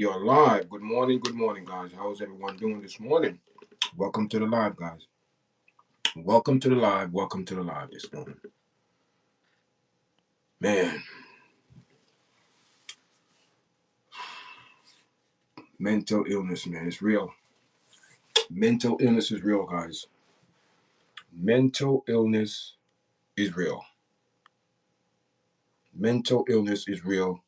You're live. Good morning, guys. How's everyone doing this morning? Welcome to the live, guys. Welcome to the live. Welcome to the live this morning. Man, mental illness, man, it's real. Mental illness is real, guys. Mental illness is real. Mental illness is real.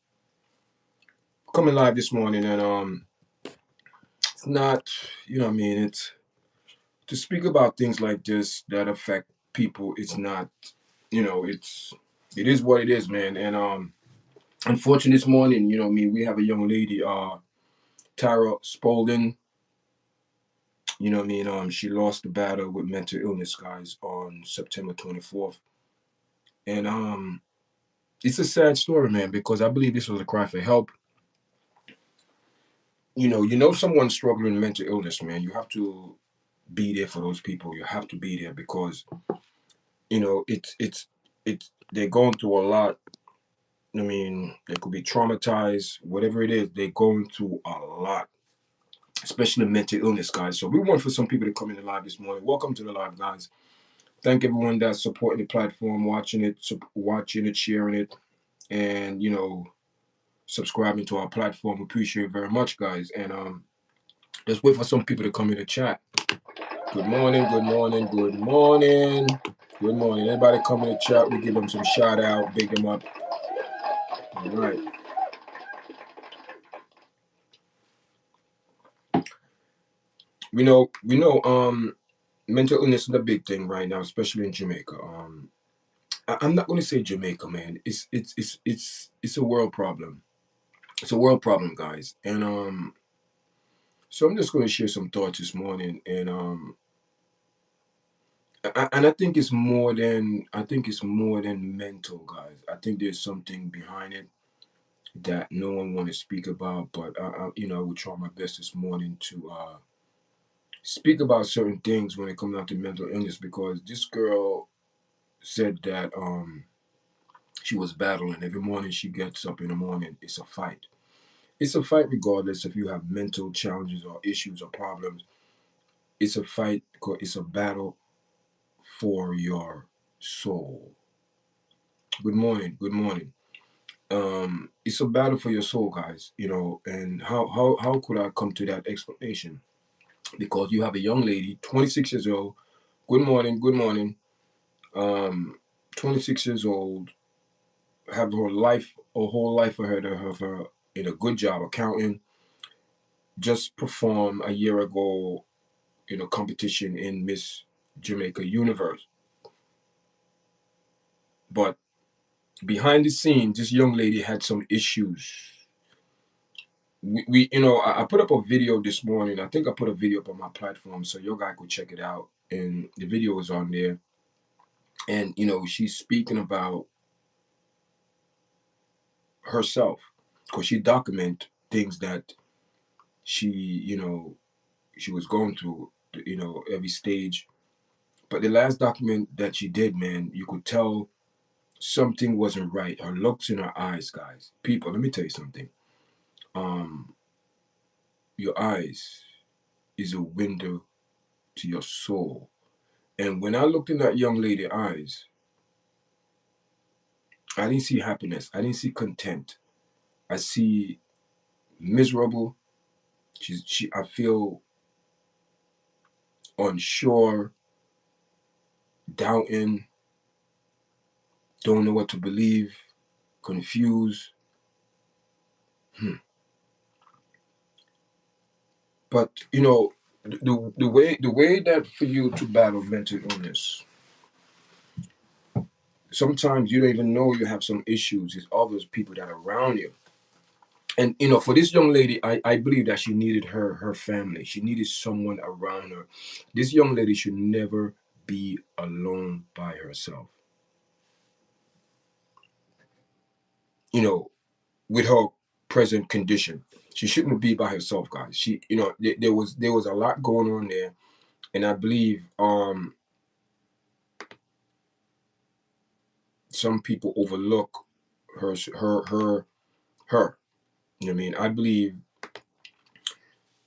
Coming live this morning, and it's not, what I mean. It's to speak about things like this that affect people. It's not, it is what it is, man. And unfortunately, this morning, we have a young lady, Tyra Spaulding. She lost the battle with mental illness, guys, on September 24th. And it's a sad story, man, because I believe this was a cry for help. Someone struggling with mental illness, man. You have to be there for those people. You have to be there because it's they're going through a lot. I mean, they could be traumatized, whatever it is. They're going through a lot, especially mental illness, guys. So we want for some people to come in the live this morning. Welcome to the live, guys. Thank everyone that's supporting the platform, watching it, sharing it, and subscribing to our platform. We appreciate it very much, guys. And let's wait for some people to come in the chat. Good morning, good morning, good morning. Good morning. Everybody come in the chat. We give them some shout out, big them up. All right. We know mental illness is a big thing right now, especially in Jamaica. I'm not going to say Jamaica, man. It's a world problem. It's a world problem, guys. And so I'm just going to share some thoughts this morning, and I think it's more than mental, guys. I think there's something behind it that no one want to speak about, but I will try my best this morning to speak about certain things when it comes down to mental illness, because this girl said that she was battling every morning. She gets up in the morning, it's a fight. It's a fight regardless if you have mental challenges or issues or problems. It's a fight because it's a battle for your soul. Good morning. Good morning. It's a battle for your soul, guys. And how could I come to that explanation? Because you have a young lady, 26 years old. Good morning. Good morning. 26 years old, have her whole life ahead of her in a good job accounting. Just performed a year ago in a competition in Miss Jamaica Universe. But behind the scenes, this young lady had some issues. I put up a video this morning. I think I put a video up on my platform so your guy could check it out. And the video is on there. And, she's speaking about herself because she document things that she was going through, every stage. But the last document that she did, man, you could tell something wasn't right. Her looks in her eyes, guys. People, let me tell you something. Your eyes is a window to your soul. And when I looked in that young lady's eyes, I didn't see happiness. I didn't see content. I see miserable. I feel unsure, doubting, don't know what to believe, confused. But the way that for you to battle mental illness, sometimes you don't even know you have some issues. It's all those people that are around you. And for this young lady, I believe that she needed her family. She needed someone around her. This young lady should never be alone by herself. With her present condition, she shouldn't be by herself, guys. There was a lot going on there, and I believe some people overlook her. You know what I mean? I believe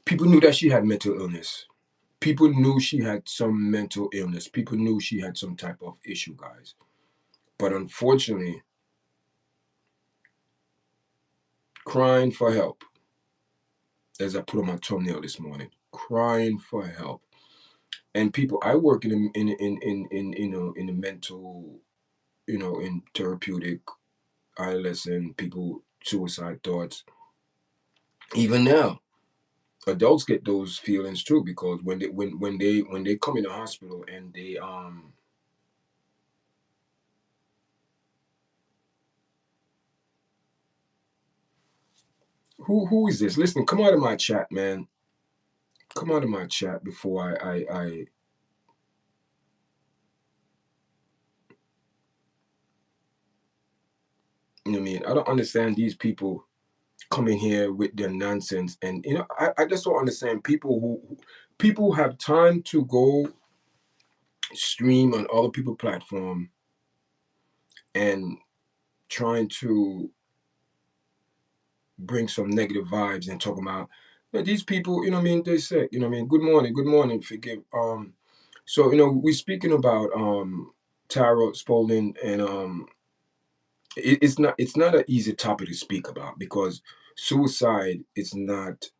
People knew that she had mental illness. People knew she had some mental illness. People knew she had some type of issue, guys. But unfortunately, crying for help, as I put on my thumbnail this morning, crying for help. And people, I work in the mental, in therapeutic, adolescent people, suicide thoughts. Even now, adults get those feelings too, because when they come in the hospital and they who is this? Listen, come out of my chat, man. Come out of my chat before I you know what I mean? I don't understand these people coming here with their nonsense. And I just don't understand people have time to go stream on other people platform and trying to bring some negative vibes and talk about these people, they're sick, Good morning, forgive. So, we're speaking about Tyra Spaulding, and it's not an easy topic to speak about, because suicide is not,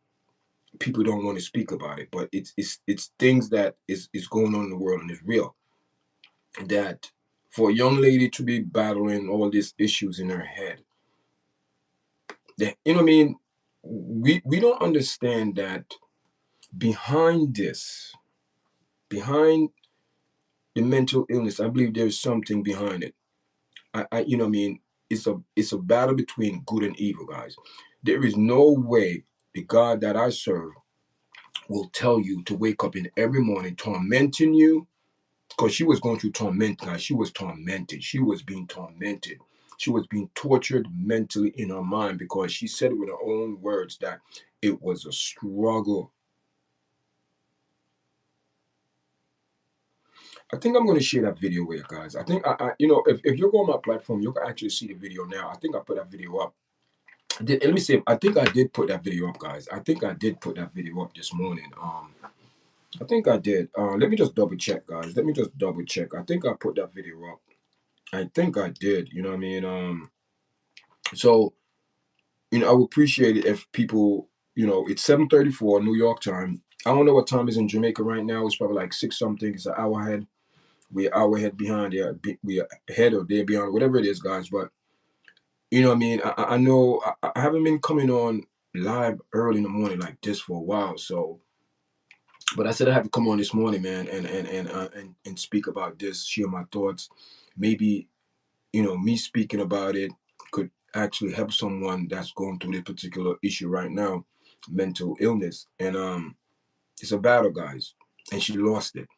people don't want to speak about it, but it's things that is going on in the world, and it's real. That for a young lady to be battling all these issues in her head, that we don't understand that behind this, behind the mental illness, I believe there's something behind it. It's a battle between good and evil, guys. There is no way the God that I serve will tell you to wake up in every morning tormenting you, because she was going through torment, guys. She was tormented. She was being tormented. She was being tortured mentally in her mind, because she said with her own words that it was a struggle. I think I'm going to share that video with you guys. I think if you go on my platform, you can actually see the video now. I think I put that video up. Let me see. I think I did put that video up, guys. I think I did put that video up this morning. I think I did. Let me just double check, guys. Let me just double check. I think I put that video up. I think I did. You know what I mean? So I would appreciate it if people, it's 7:34 New York time. I don't know what time is in Jamaica right now. It's probably like six something. It's an hour ahead. We're an hour ahead behind there. We are ahead or they're behind, whatever it is, guys. But you know what I mean? I know I haven't been coming on live early in the morning like this for a while. So, but I said I have to come on this morning, man, and speak about this, share my thoughts. Maybe me speaking about it could actually help someone that's going through this particular issue right now, mental illness. And it's a battle, guys. And she lost it.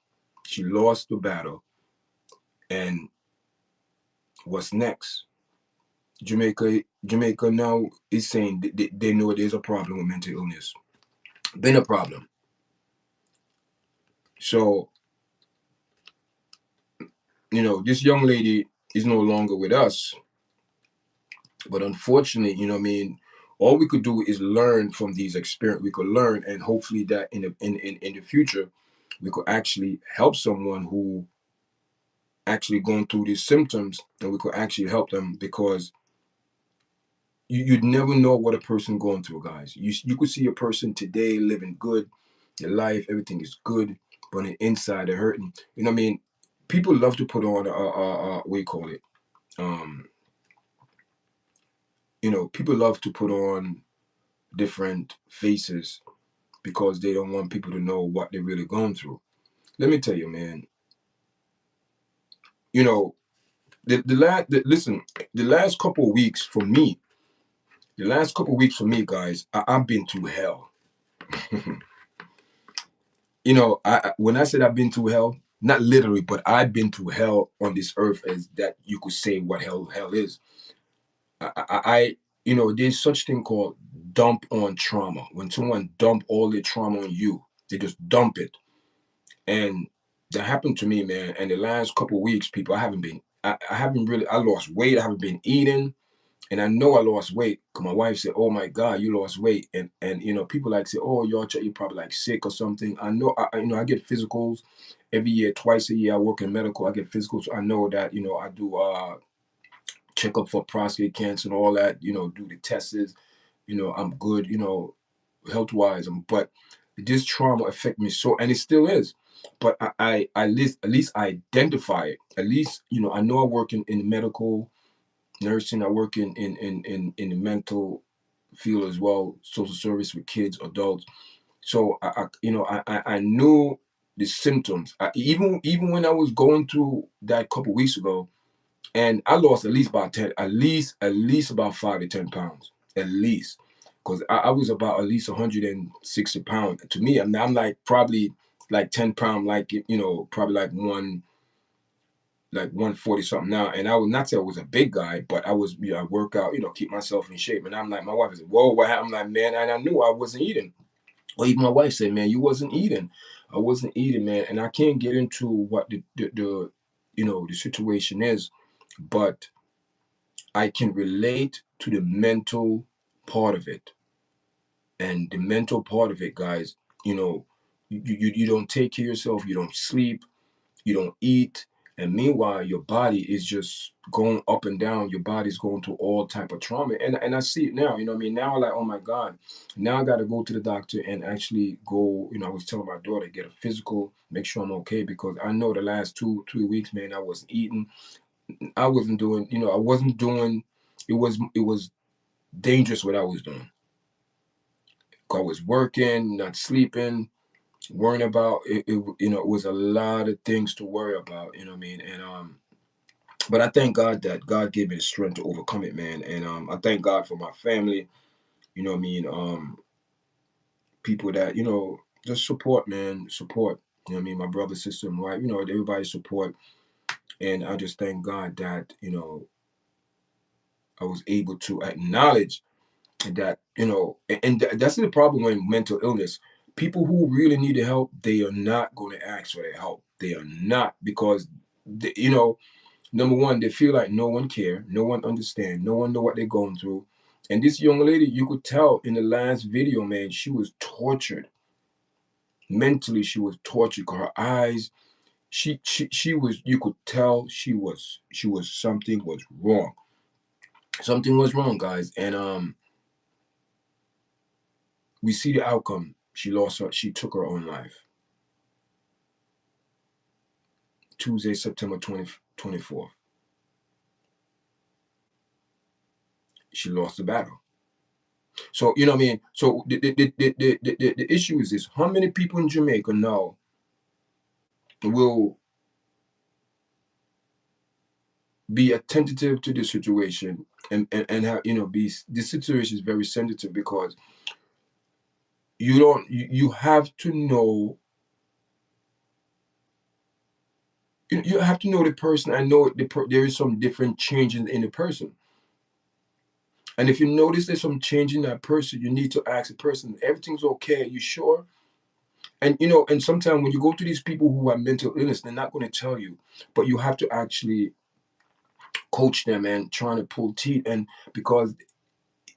She lost the battle. And what's next? Jamaica now is saying they know there's a problem with mental illness. Been a problem. So, this young lady is no longer with us. But unfortunately, all we could do is learn from these experiences. We could learn, and hopefully that in the future, we could actually help someone who actually going through these symptoms, and we could actually help them, because you'd never know what a person going through, guys. You could see a person today living good, their life, everything is good, but on the inside they're hurting. You know what I mean? People love to put on what do you call it? Um, people love to put on different faces, because they don't want people to know what they're really going through. Let me tell you, man. You know, listen, the last couple of weeks for me, guys, I've been through hell. When I said I've been through hell, not literally, but I've been through hell on this earth, as that you could say what hell is. There's such thing called dump on trauma. When someone dump all their trauma on you, they just dump it. And that happened to me, man. And the last couple of weeks, people, I haven't really, I lost weight. I haven't been eating. And I know I lost weight because my wife said, "Oh my God, you lost weight." And you know, people like say, "Oh, you're probably like sick or something." I know, you know, I get physicals every year, twice a year. I work in medical. I get physicals. So I know that, you know, I do check up for prostate cancer and all that. You know, do the tests. You know, I'm good. You know, health wise. But this trauma affect me so, and it still is. But at least I identify it. At least, you know, I know I work in medical nursing. I work in the mental field as well, social service with kids, adults. So you know, I knew the symptoms. Even when I was going through that couple weeks ago, and I lost at least about 10, at least about 5 to 10 pounds, at least, because I was about at least 160 pounds. To me, I'm like probably like 10 pound, like, you know, probably like 140 something now. And I would not say I was a big guy, but I was, you know, I work out, you know, keep myself in shape. And I'm like, my wife said, "Whoa, what happened?" I'm like, man, and I knew I wasn't eating. Or even my wife said, "Man, you wasn't eating." I wasn't eating, man. And I can't get into what the you know, the situation is, but I can relate to the mental part of it. And the mental part of it, guys, you know, you don't take care of yourself, you don't sleep, you don't eat, and meanwhile your body is just going up and down. Your body's going through all type of trauma, and I see it now. You know what I mean? Now I'm like, oh my God, now I got to go to the doctor and actually go. You know, I was telling my daughter, get a physical, make sure I'm okay, because I know the last 2 3 weeks, man, I wasn't eating, I wasn't doing, you know, I wasn't doing. It was dangerous what I was doing. I was working, not sleeping, worrying about it, you know, it was a lot of things to worry about. You know what I mean? And but I thank God that God gave me the strength to overcome it, man. And I thank God for my family. You know what I mean? People that, you know, just support, man, support. You know what I mean? My brother, sister, my wife, you know, everybody support. And I just thank God that, you know, I was able to acknowledge that, you know, and that's the problem with mental illness. People who really need the help, they are not going to ask for their help. They are not, because they, you know, number one, they feel like no one care, no one understand, no one know what they're going through. And this young lady, you could tell in the last video, man, she was tortured mentally. She was tortured. Her eyes, she was. You could tell she was something was wrong. Something was wrong, guys. And we see the outcome. She lost her. She took her own life. Tuesday, September 24th. She lost the battle. So, you know what I mean? So the issue is this: how many people in Jamaica now will be attentive to the situation, and have, you know, be, this situation is very sensitive, because you have to know, you have to know the person. I know there is some different changes in the person. And if you notice there's some change in that person, you need to ask the person, "Everything's okay? Are you sure?" And you know, and sometimes when you go to these people who have mental illness, they're not going to tell you, but you have to actually coach them and trying to pull teeth, and because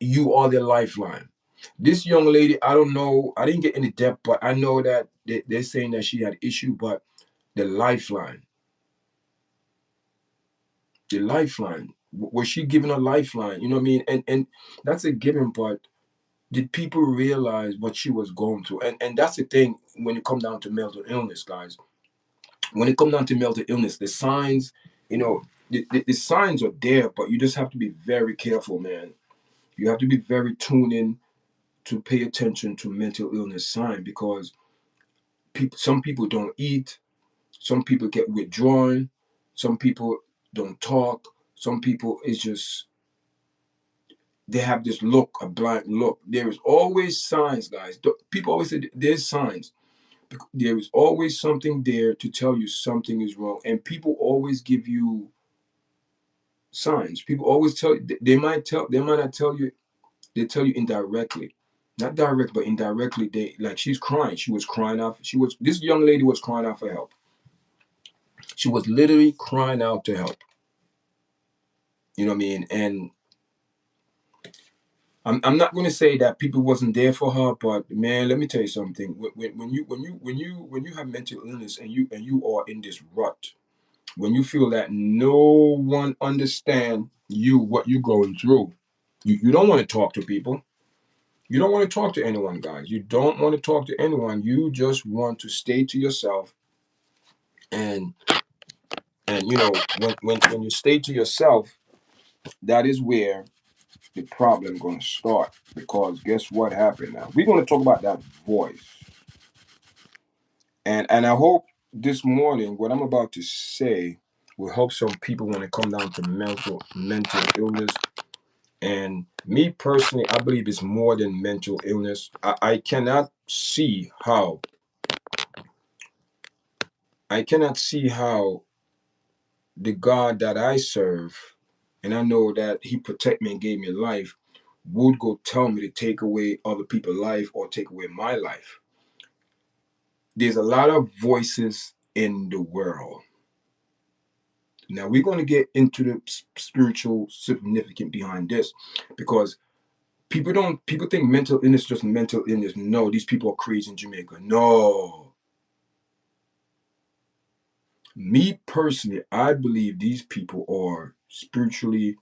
you are their lifeline. This young lady, I don't know, I didn't get any depth, but I know that they're saying that she had issue, but the lifeline, was she given a lifeline? You know what I mean? And that's a given, but did people realize what she was going through? And that's the thing when it comes down to mental illness, guys. When it comes down to mental illness, the signs, you know, the signs are there, but you just have to be very careful, man. You have to be very tuned in to pay attention to mental illness sign, because some people don't eat, some people get withdrawn, some people don't talk, some people is just, they have this look, a blank look. There is always signs, guys. People always say there's signs. There is always something there to tell you something is wrong, and people always give you signs. People always tell you, they might not tell you, they tell you indirectly. Not direct, but indirectly. They, like, she's crying. She was crying out. This young lady was crying out for help. She was literally crying out to help. You know what I mean? And I'm not going to say that people wasn't there for her, but man, let me tell you something. When you have mental illness and you are in this rut, when you feel that no one understand you, what you're going through, you don't want to talk to people. You don't want to talk to anyone, guys. You don't want to talk to anyone. You just want to stay to yourself. And you know, when you stay to yourself, that is where the problem going to start. Because guess what happened now? We're going to talk about that voice. And I hope this morning what I'm about to say will help some people when it comes down to mental illness. And me personally, I believe it's more than mental illness. I cannot see how the God that I serve, and I know that He protect me and gave me life, would go tell me to take away other people's life or take away my life. There's a lot of voices in the world. Now we're going to get into the spiritual significance behind this, because people think mental illness is just mental illness. No, these people are crazy in Jamaica. No. Me personally, I believe these people are spiritually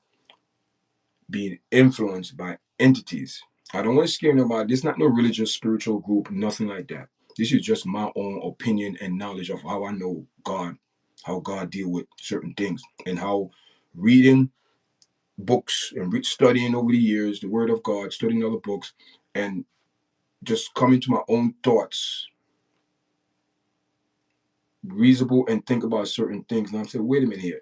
being influenced by entities. I don't want to scare nobody. This is not no religious spiritual group, nothing like that. This is just my own opinion and knowledge of how I know God, how God deal with certain things, and how reading books and studying over the years the Word of God, studying other books, and just coming to my own thoughts, reasonable, and think about certain things. And I'm saying, wait a minute here.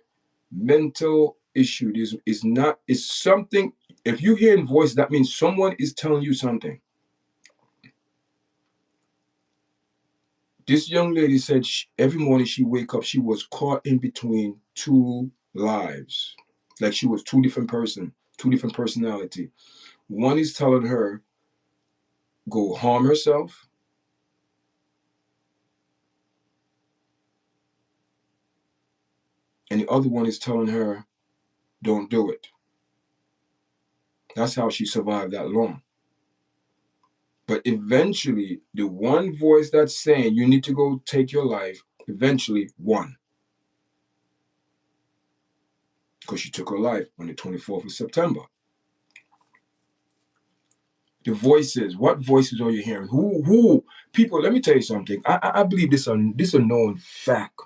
Mental issue is not, is something. If you hear in voice, that means someone is telling you something. This young lady said every morning she wake up, she was caught in between two lives. Like she was two different person, two different personality. One is telling her, go harm herself. And the other one is telling her, don't do it. That's how she survived that long. But eventually, the one voice that's saying you need to go take your life eventually won. Because she took her life on the 24th of September. The voices, what voices are you hearing? Who people, let me tell you something. I believe this a known fact.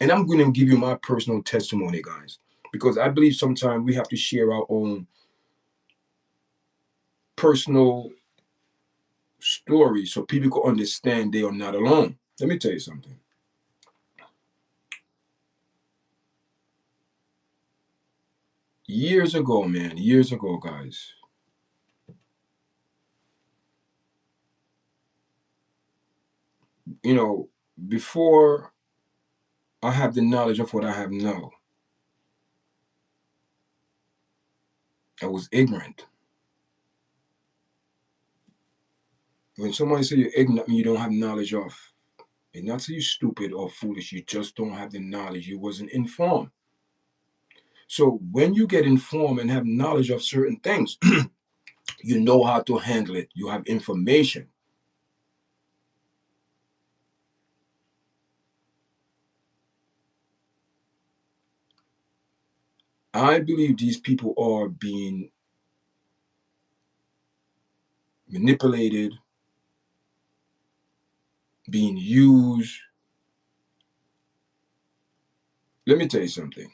And I'm going to give you my personal testimony, guys. Because I believe sometimes we have to share our own personal story so people can understand they are not alone. Let me tell you something. Years ago, man, years ago, guys, you know, before I have the knowledge of what I have now, I was ignorant. When somebody say you're ignorant, you don't have knowledge of. And not say you're stupid or foolish, you just don't have the knowledge. You wasn't informed. So when you get informed and have knowledge of certain things, you know how to handle it. You have information. I believe these people are being manipulated, being used. Let me tell you something.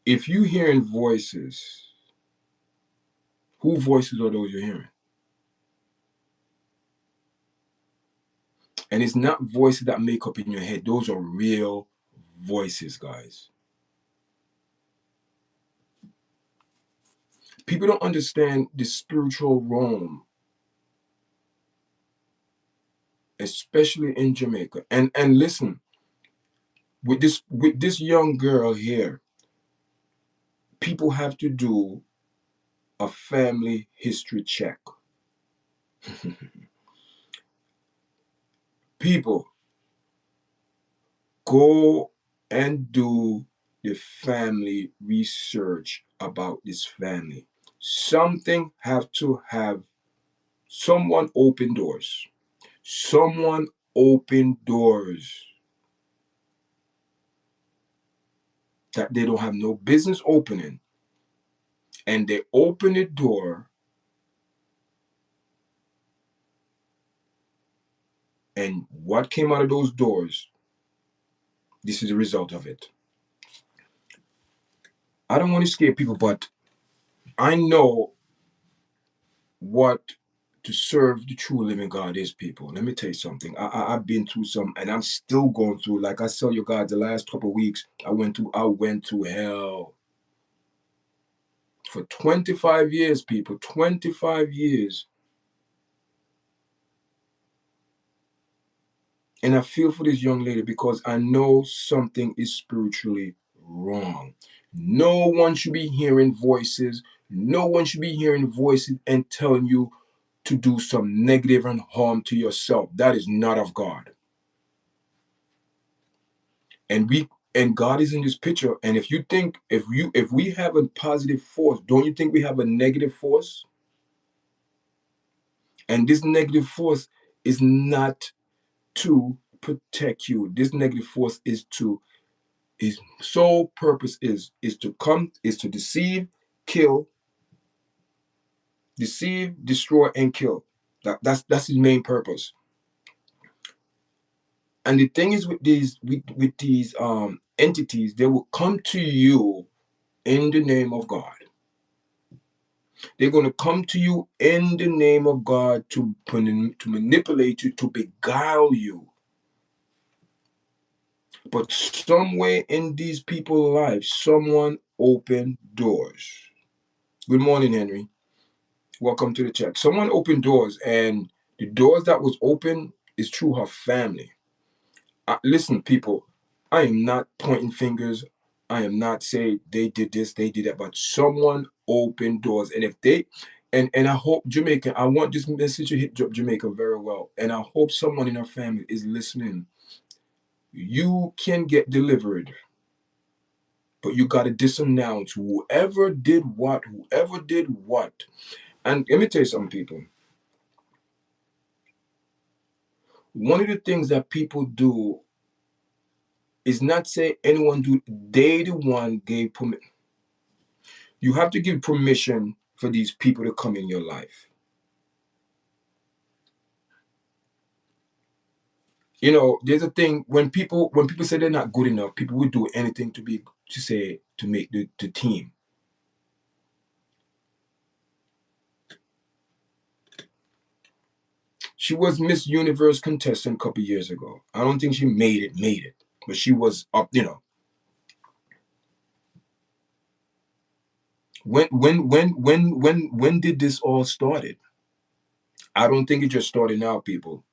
If you hearing voices, who voices are those you're hearing? And it's not voices that make up in your head. Those are real voices, guys. People don't understand the spiritual realm, especially in Jamaica. And listen, with this young girl here, people have to do a family history check. People, go and do the family research about this family. Something have to have someone open doors. Someone open doors that they don't have no business opening. And they open the door, and what came out of those doors, this is the result of it. I don't want to scare people, but I know what to serve the true living God is, people. Let me tell you something. I've been through some, and I'm still going through. Like I tell you guys, the last couple of weeks, I went through hell for 25 years, people. 25 years. And I feel for this young lady because I know something is spiritually wrong. No one should be hearing voices. No one should be hearing voices and telling you to do some negative and harm to yourself. That is not of God. And God is in this picture. And if you think if we have a positive force, don't you think we have a negative force? And this negative force is not to protect you. This negative force is to his sole purpose is to deceive, destroy, and kill. That's his main purpose. And the thing is with these entities, they will come to you in the name of God. They're going to come to you in the name of God to manipulate you, to beguile you. But somewhere in these people's lives, someone opened doors. Good morning, Henry. Welcome to the chat. Someone opened doors, and the doors that was open is through her family. Listen, people, I am not pointing fingers. I am not saying they did this, they did that, but someone opened doors. And if they, and I hope Jamaica, I want this message to hit Jamaica very well. And I hope someone in our family is listening. You can get delivered, but you got to disenounce whoever did what. And let me tell you something, people. One of the things that people do is not say anyone do, they the one gave permission. You have to give permission for these people to come in your life. You know, there's a thing when people say they're not good enough, people would do anything to make the team. She was Miss Universe contestant a couple years ago. I don't think she made it, but she was up. You know, when did this all started? I don't think it just started now, people.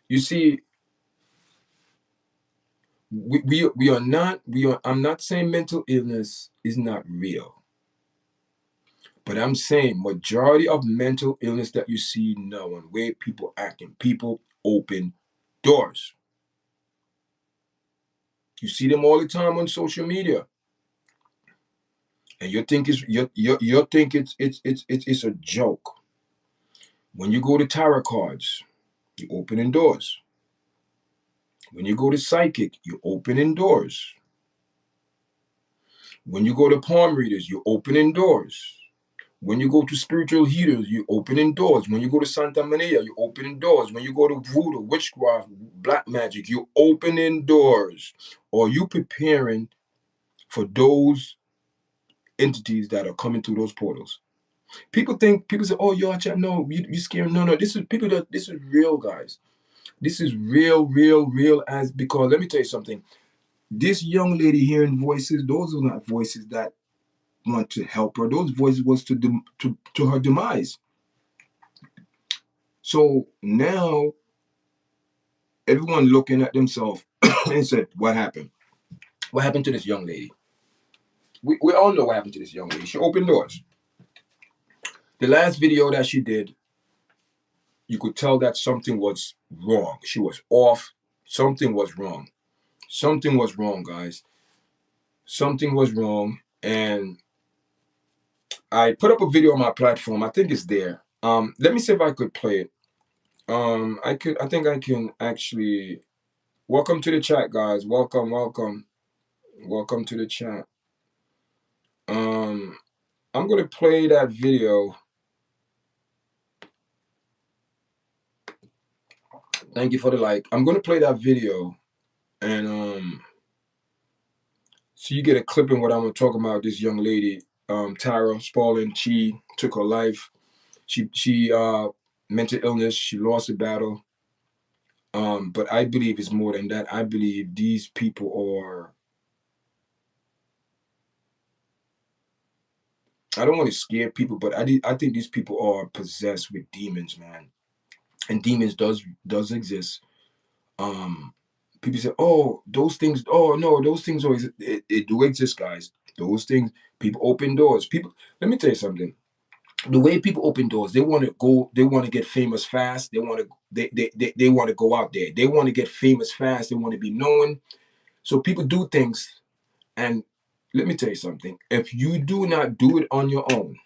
You see, I'm not saying mental illness is not real, but I'm saying majority of mental illness that you see now and where people acting, people open doors. You see them all the time on social media, and you think it's a joke. When you go to tarot cards, you opening doors. When you go to psychic, you opening doors. When you go to palm readers, you opening doors. When you go to spiritual healers, you opening doors. When you go to Santa Maria, you opening doors. When you go to voodoo, witchcraft, black magic, you opening doors. Or you preparing for those entities that are coming through those portals. People say, oh, YARDCHAT, no, you scared. No, this is real, guys. This is real as, because let me tell you something. This young lady hearing voices, those are not voices that want to help her. Those voices was to her demise. So now everyone looking at themselves and said, what happened? What happened to this young lady? We all know what happened to this young lady. She opened doors. The last video that she did, you could tell that something was wrong. She was off. Something was wrong. Something was wrong, guys. something was wrong, and I put up a video on my platform. I think it's there. Let me see if I could play it. I could. I think I can actually. Welcome to the chat, guys. Welcome, welcome, welcome to the chat. I'm gonna play that video. Thank you for the like. I'm gonna play that video, and so you get a clip in what I'm gonna talk about. This young lady, Tyra Spaulding. She took her life. She mental illness. She lost the battle. But I believe it's more than that. I believe these people are. I don't want to scare people, but I think these people are possessed with demons, man. And demons does exist. People say, "Oh, those things. Oh no, those things always it do exist, guys. Those things. People open doors. People. Let me tell you something. The way people open doors, they want to go. They want to get famous fast. They want to. They want to go out there. They want to get famous fast. They want to be known. So people do things. And let me tell you something. If you do not do it on your own,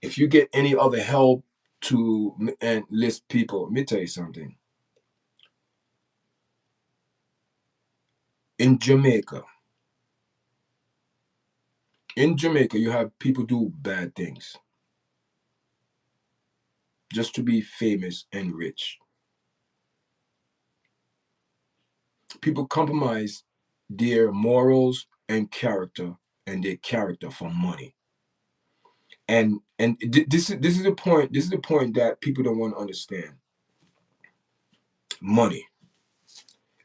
if you get any other help to enlist people, let me tell you something. In Jamaica, you have people do bad things just to be famous and rich. People compromise their morals and character and their character for money. And this is the point. This is the point that people don't want to understand. Money.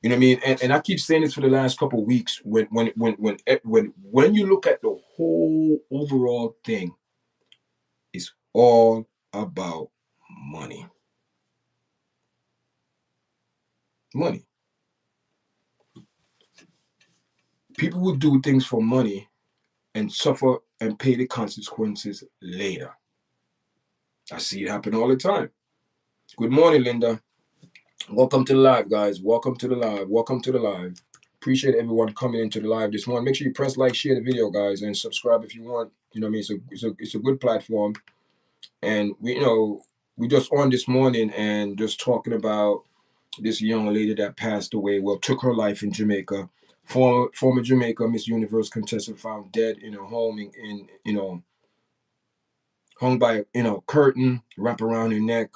You know what I mean? And I keep saying this for the last couple of weeks. When you look at the whole overall thing, it's all about money. Money. People will do things for money and suffer and pay the consequences later. I see it happen all the time. Good morning, Linda. Welcome to the live, guys. Welcome to the live. Welcome to the live. Appreciate everyone coming into the live this morning. Make sure you press like, share the video, guys, and subscribe if you want. You know what I mean? It's a good platform. And we just on this morning and just talking about this young lady that passed away. Well, took her life in Jamaica. Former Jamaica Miss Universe contestant found dead in her home in hung by curtain wrapped around her neck.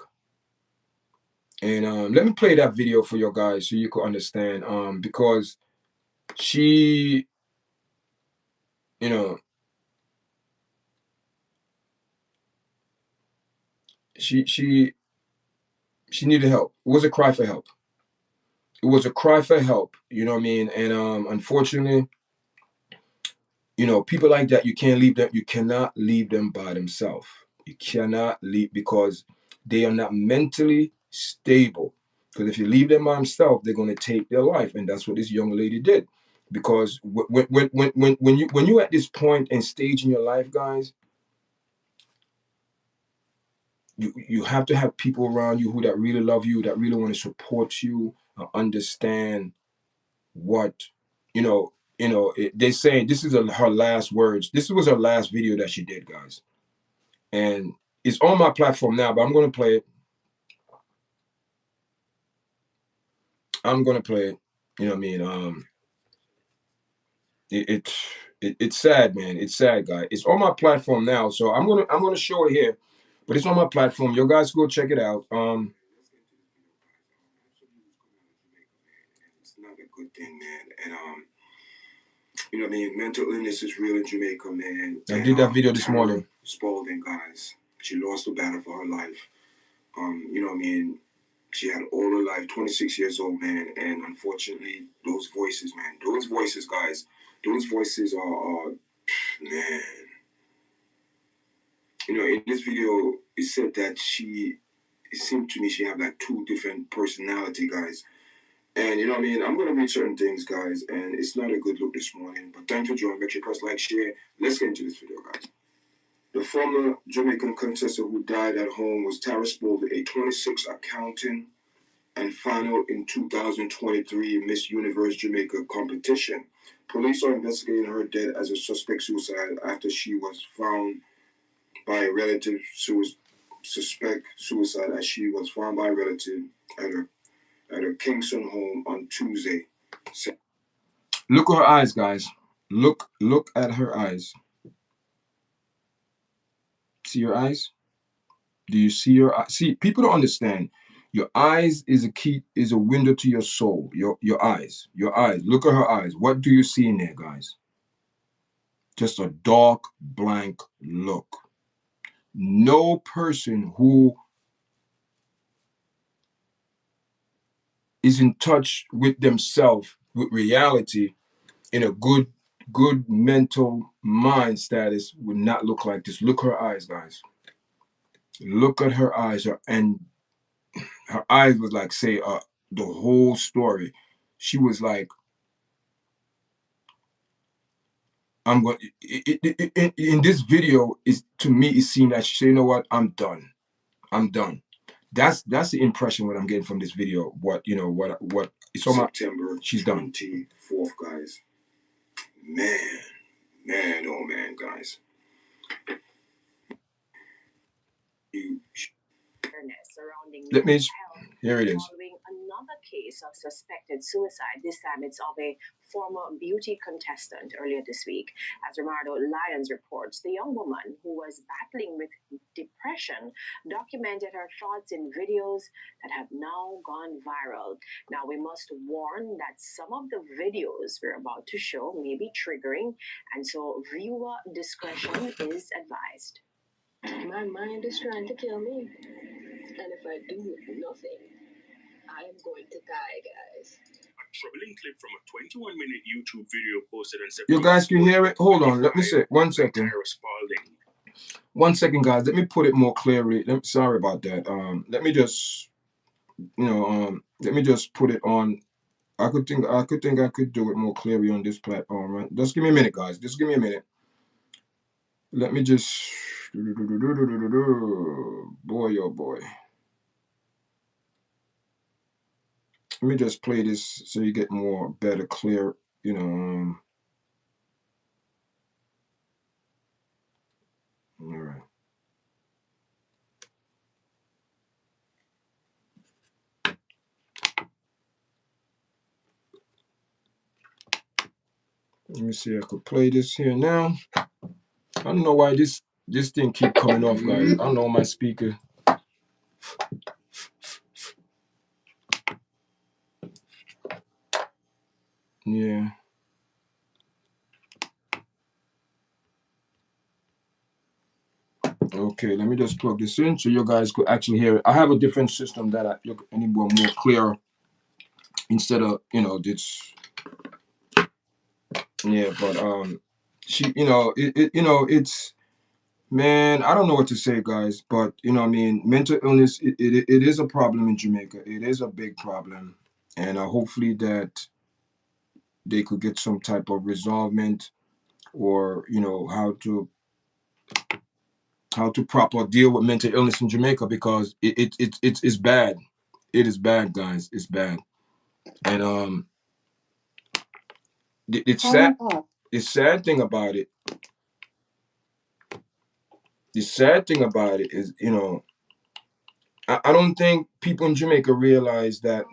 And let me play that video for you guys so you can understand. Because she, you know, she needed help. It was a cry for help. It was a cry for help. You know what I mean? And unfortunately, people like that, you can't leave them. You cannot leave them by themselves. You cannot leave because they are not mentally stable. Because if you leave them by themselves, they're going to take their life, and that's what this young lady did. Because when you at this point and stage in your life, guys, you have to have people around you who that really love you, that really want to support you, understand what they're saying. This is her last words. This was her last video that she did, guys, and it's on my platform now. But I'm going to play it. I'm going to play it. You know what I mean? It's sad, man. It's sad, guy. It's on my platform now, so I'm gonna show it here, but it's on my platform. You guys go check it out. It's not a good thing, man. And you know what I mean? Mental illness is real in Jamaica, man. I did that video this morning. Spalding, guys. She lost the battle for her life. You know what I mean? She had all her life, 26 years old, man. And unfortunately, those voices, man. Those voices, guys. Those voices are man. In this video, it said that it seemed to me she had like two different personality, guys. And you know what I mean? I'm going to read certain things, guys, and it's not a good look this morning. But thanks for joining. Make sure you press like, share. Let's get into this video, guys. The former Jamaican contestant who died at home was Tyra Spaulding, a 26 accountant and final in 2023 Miss Universe Jamaica competition. Police are investigating her death as a suspect suicide after she was found by a relative. Suspect suicide as she was found by a relative at her Kingston home on Tuesday. Look at her eyes, guys. Look at her eyes. See your eyes? Do you see your eyes? See, people don't understand. Your eyes is a key, is a window to your soul. Your eyes. Your eyes. Look at her eyes. What do you see in there, guys? Just a dark, blank look. No person who is in touch with themselves, with reality, in a good mental mind status would not look like this. Look at her eyes, guys. Look at her eyes, and her eyes was like say the whole story. She was like, I'm going. In this video, is to me it seemed that she said, you know what, I'm done. I'm done. That's the impression what I'm getting from this video. What it's on September. She's done. 24th, guys. Man, oh man, guys. Let me. Here it is. Following another case of suspected suicide. This time it's of a former beauty contestant earlier this week. As Rimardo Lyons reports, the young woman who was battling with depression documented her thoughts in videos that have now gone viral. Now, we must warn that some of the videos we're about to show may be triggering, and so viewer discretion is advised. My mind is trying to kill me. And if I do nothing, I am going to die, guys. A troubling clip from a 21-minute YouTube video posted on September. You guys can hear it? Hold on, let me say 1 second. Tyra Spaulding. 1 second, guys. Let me put it more clearly. Sorry about that. Let me just, let me just put it on. I could think I could do it more clearly on this platform, right? Just give me a minute, guys. Just give me a minute. Let me just, boy, oh boy. Let me just play this so you get more better, clear, all right. Let me see. I could play this here now. I don't know why this thing keep coming off, guys. I don't know my speaker. Yeah. Okay, let me just plug this in so you guys could actually hear it. I have a different system that I look any more clear instead of this. Yeah, but she it's, man, I don't know what to say, guys, but mental illness, it is a problem in Jamaica. It is a big problem, and hopefully that they could get some type of resolvement, or how to proper deal with mental illness in Jamaica, because it's bad. It is bad, guys. It's bad, and it's sad. The sad thing about it. The sad thing about it is, I don't think people in Jamaica realize that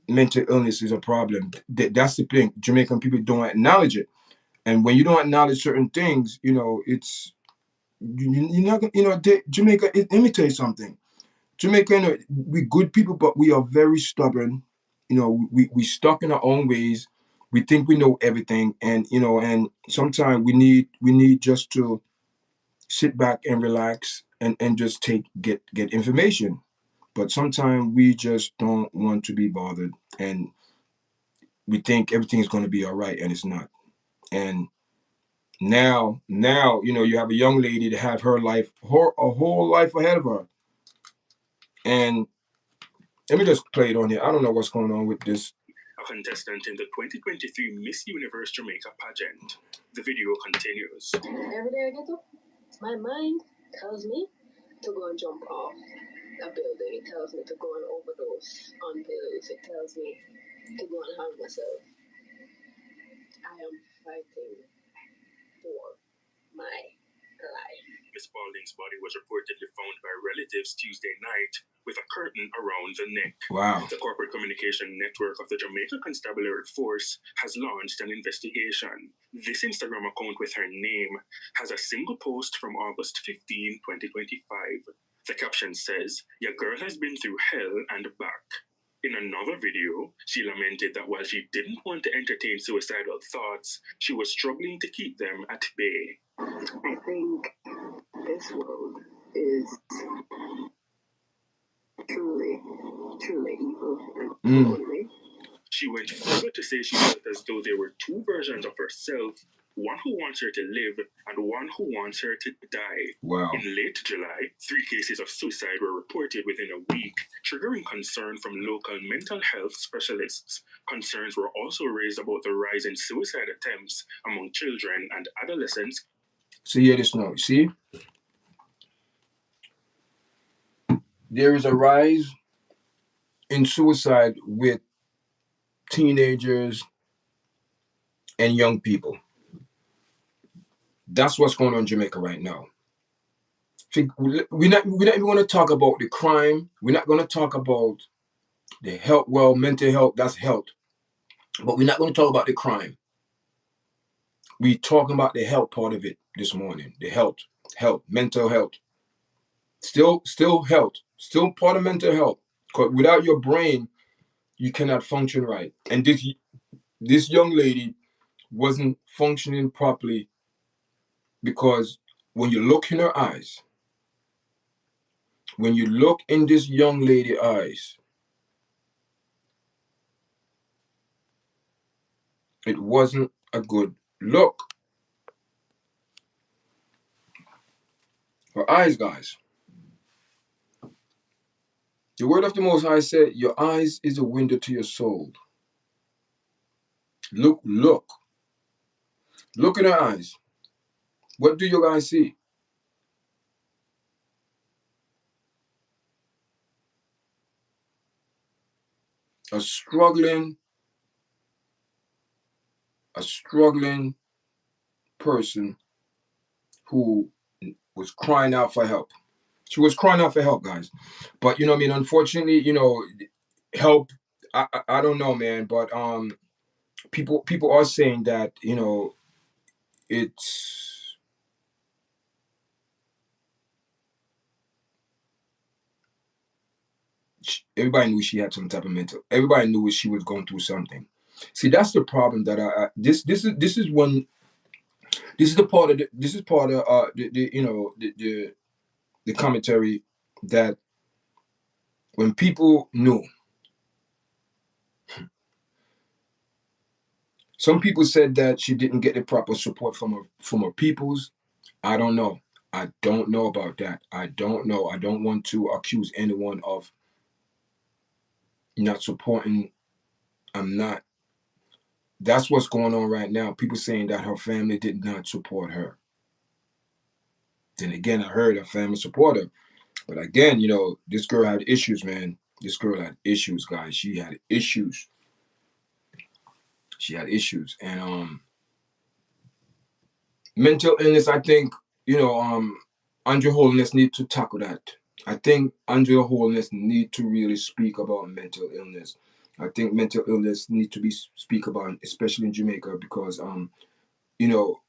mental illness is a problem. That's the thing. Jamaican people don't acknowledge it, and when you don't acknowledge certain things, it's you're not gonna, Jamaica. Let me tell you something. Jamaica, we good people, but we are very stubborn. We stuck in our own ways. We think we know everything, and sometimes we need just to sit back and relax and just get information. But sometimes we just don't want to be bothered, and we think everything's going to be all right, and it's not. And now, you have a young lady to have her life, a whole life ahead of her. And let me just play it on here. I don't know what's going on with this. A contestant in the 2023 Miss Universe Jamaica pageant. The video continues. Every day I get up, my mind tells me to go and jump off. a building. It tells me to go and overdose on pills. It tells me to go and harm myself. I am fighting for my life. Miss Spalding's body was reportedly found by relatives Tuesday night with a curtain around the neck. Wow. The corporate communication network of the Jamaica Constabulary Force has launched an investigation. This Instagram account with her name has a single post from August 15, 2025. The caption says, "Your girl has been through hell and back." In another video, she lamented that while she didn't want to entertain suicidal thoughts, she was struggling to keep them at bay. I think this world is truly, truly evil and lonely. She went further to say she felt as though there were two versions of herself, one who wants her to live and one who wants her to die. Wow. In late July, 3 cases of suicide were reported within a week, triggering concern from local mental health specialists. Concerns were also raised about the rise in suicide attempts among children and adolescents. So hear this now. See? There is a rise in suicide with teenagers and young people. That's what's going on in Jamaica right now. We're not even going to talk about the crime. We're not going to talk about the health. Well, mental health, that's health. But we're not going to talk about the crime. We're talking about the health part of it this morning. The health, mental health. Still health. Still part of mental health. Because without your brain, you cannot function right. And this young lady wasn't functioning properly because when you look in her eyes, when you look in this young lady's eyes, it wasn't a good look. Her eyes, guys. The word of the Most High said, your eyes is a window to your soul. Look in her eyes. What do you guys see? A struggling person who was crying out for help. She was crying out for help, guys. But you know what I mean? Unfortunately, you know, help, I don't know, man. But people are saying that, you know, it's everybody knew she had some type of mental. Everybody knew she was going through something. See, that's the problem that this is part of the you know the commentary that when people knew. Some people said that she didn't get the proper support from her peoples. I don't know. I don't know about that. I don't know. I don't want to accuse anyone of not supporting. I'm not. That's what's going on right now. People saying that her family did not support her. Then again, I heard her family support her. But again, you know, this girl had issues, man. This girl had issues, guys. She had issues. And mental illness, I think, you know, Andrew Holness need to tackle that. I think Andrew Holness need to really speak about mental illness. I think mental illness need to be speak about, especially in Jamaica, because you know,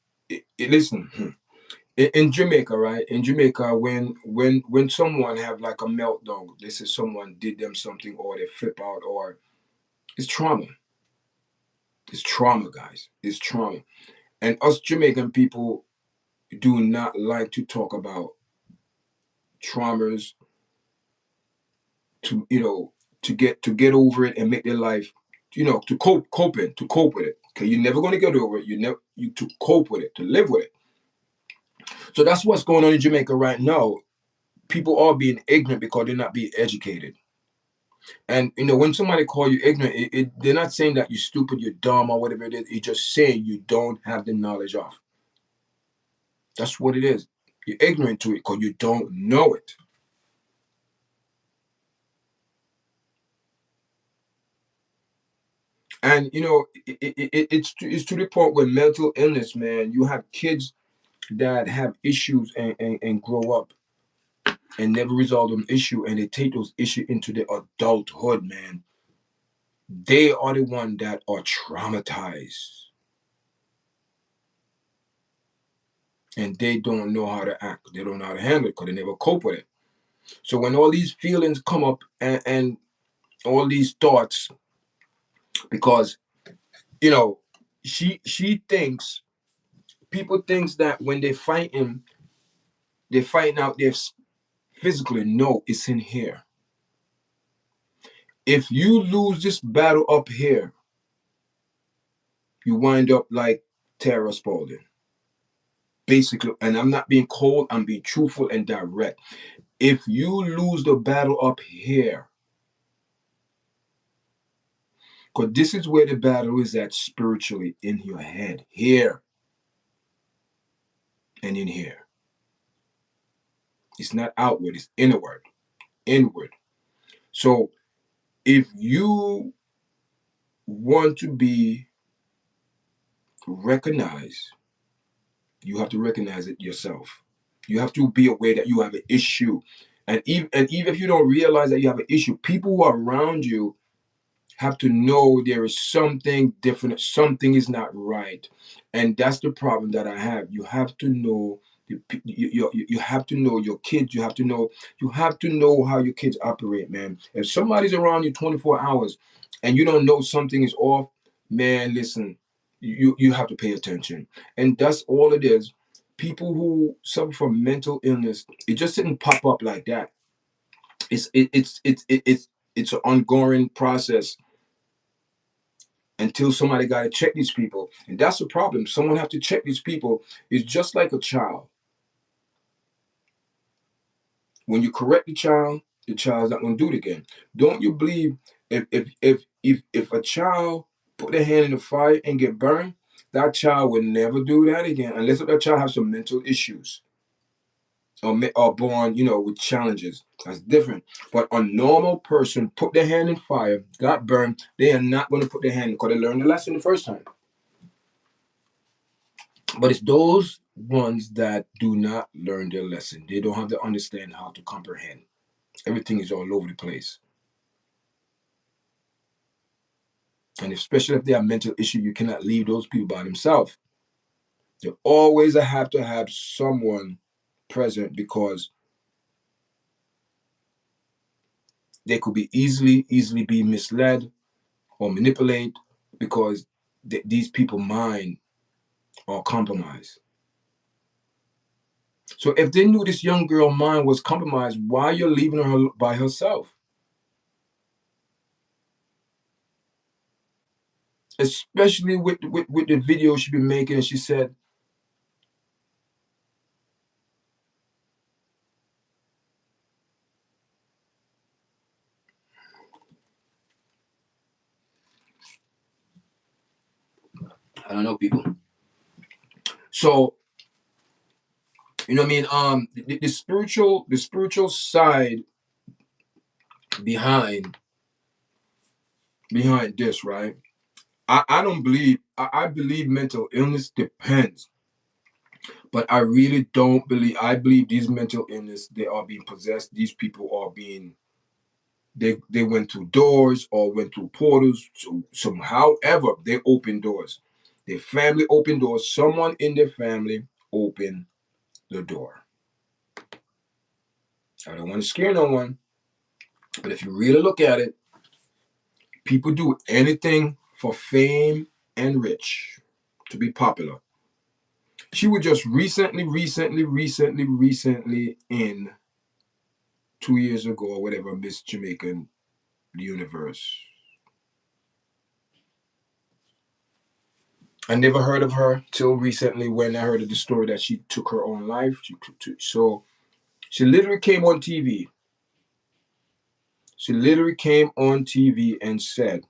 listen, in Jamaica, right? In Jamaica, when someone have like a meltdown, they say someone did them something, or they flip out, or it's trauma. It's trauma, guys. It's trauma. And us Jamaican people do not like to talk about traumas, to, you know, to get over it and make their life, you know, to cope with it. Okay, you're never gonna get over it. You to cope with it, to live with it. So that's what's going on in Jamaica right now. People are being ignorant because they're not being educated. And you know, when somebody call you ignorant, they're not saying that you're stupid, you're dumb, or whatever it is. It's just saying you don't have the knowledge of. That's what it is. You're ignorant to it because you don't know it. And you know, it's to the point where mental illness, man, you have kids that have issues and grow up and never resolve them issue, and they take those issues into their adulthood, man. They are the one that are traumatized, and they don't know how to act. They don't know how to handle it because they never cope with it. So when all these feelings come up and all these thoughts, because you know, she thinks, people thinks that when they're fighting out there physically. No, it's in here. If you lose this battle up here, you wind up like Tyra Spaulding. Basically, and I'm not being cold, I'm being truthful and direct. If you lose the battle up here, because this is where the battle is at spiritually, in your head, here and in here. It's not outward, it's inward. Inward. So if you want to be recognized, you have to recognize it yourself. You have to be aware that you have an issue. And even if you don't realize that you have an issue, people who are around you have to know there is something different, something is not right. And that's the problem that I have. You have to know, you have to know your kids. You have to know how your kids operate, man. If somebody's around you 24 hours and you don't know something is off, man, listen, you have to pay attention. And that's all it is. People who suffer from mental illness, it just didn't pop up like that. It's an ongoing process until somebody got to check these people. And that's the problem. Someone have to check these people. It's just like a child. When you correct the child's not going to do it again. Don't you believe if a child put their hand in the fire and get burned, that child will never do that again unless that child has some mental issues or born, with challenges. That's different. But a normal person put their hand in fire, got burned, they are not going to put their hand because they learned the lesson the first time. But it's those ones that do not learn their lesson. They don't have to understand how to comprehend. Everything is all over the place. And especially if they have mental issue, you cannot leave those people by themselves. You always have to have someone present because they could be easily be misled or manipulated because these people's mind are compromised. So if they knew this young girl mind was compromised, why you're leaving her by herself? Especially with the video she been making. She said, I don't know, people. So you know what I mean? The spiritual side behind this, right? I don't believe I believe mental illness depends, but I really don't believe. I believe these mental illness, they are being possessed. These people are being, they went through doors or went through portals. So however they open doors, their family opened doors. Someone in their family opened the door. I don't want to scare no one, but if you really look at it, people do anything for fame and rich, to be popular. She was just recently in 2 years ago or whatever, Miss Jamaican Universe. I never heard of her till recently when I heard of the story that she took her own life. So she literally came on TV. She literally came on TV and said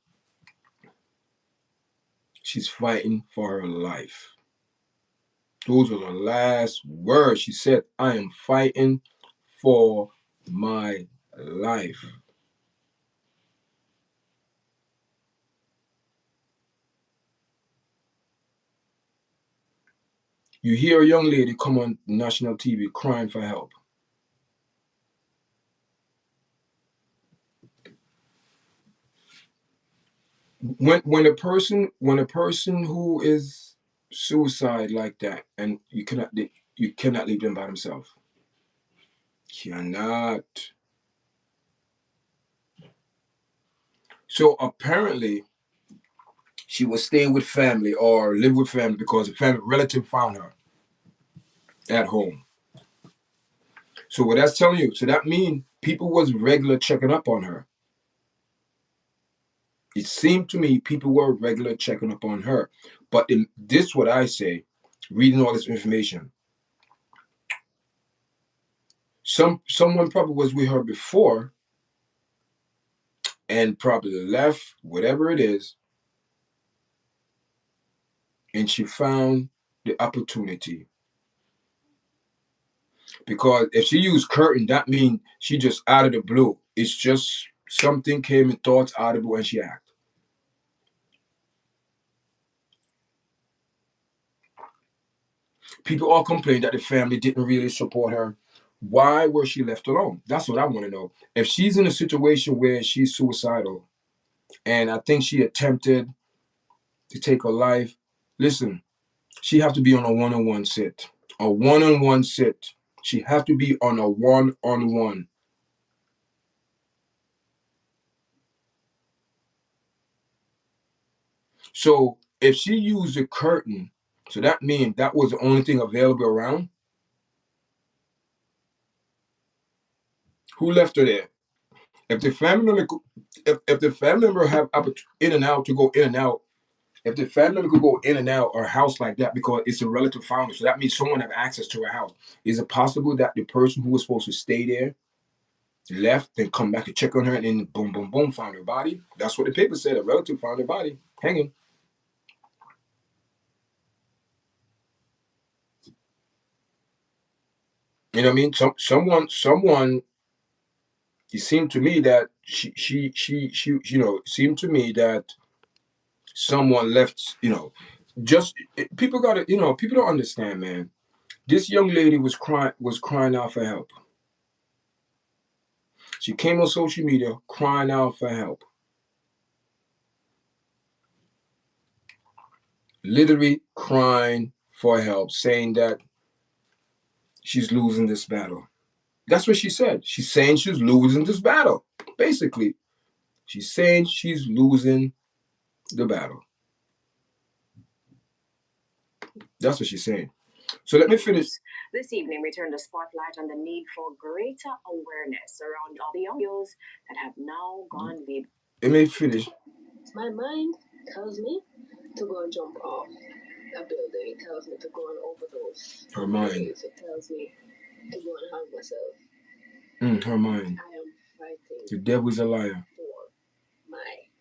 she's fighting for her life. Those were the last words. She said, I am fighting for my life. You hear a young lady come on national TV crying for help. When a person who is suicide like that, and you cannot leave them by themselves. Cannot. So apparently, she was staying with family or live with family because a family relative found her at home. So what that's telling you, so that means people was regular checking up on her. It seemed to me people were regular checking up on her. But this what I say, reading all this information. Someone probably was with her before and probably left, whatever it is, and she found the opportunity. Because if she used curtain, that means she just out of the blue. It's just something came in thoughts out of the blue and she acted. People all complain that the family didn't really support her. Why was she left alone? That's what I want to know. If she's in a situation where she's suicidal, and I think she attempted to take her life, listen, she have to be on a one-on-one sit. A one-on-one sit. She have to be on a one-on-one. So if she used a curtain, so that means that was the only thing available around. Who left her there? If the family member, if the family member have in and out to go in and out, if the family member could go in and out or a house like that because it's a relative founder, so that means someone have access to her house. Is it possible that the person who was supposed to stay there left, then come back to check on her, and then boom, boom, boom, found her body? That's what the paper said. A relative found her body hanging. You know what I mean? Someone. It seemed to me that she seemed to me that someone left. Just people gotta. People don't understand, man. This young lady was crying out for help. She came on social media crying out for help. Literally crying for help, saying that she's losing this battle. That's what she said. She's saying she's losing this battle. Basically, she's saying she's losing the battle. That's what she's saying. So let me finish. This evening, we turn the spotlight on the need for greater awareness around all the young girls that have now gone viral. Let me finish. My mind tells me to go and jump off a building. It tells me to go and overdose. Her mind. It tells me to go and hang myself. Her mind. I am fighting. The devil's a liar. For my life.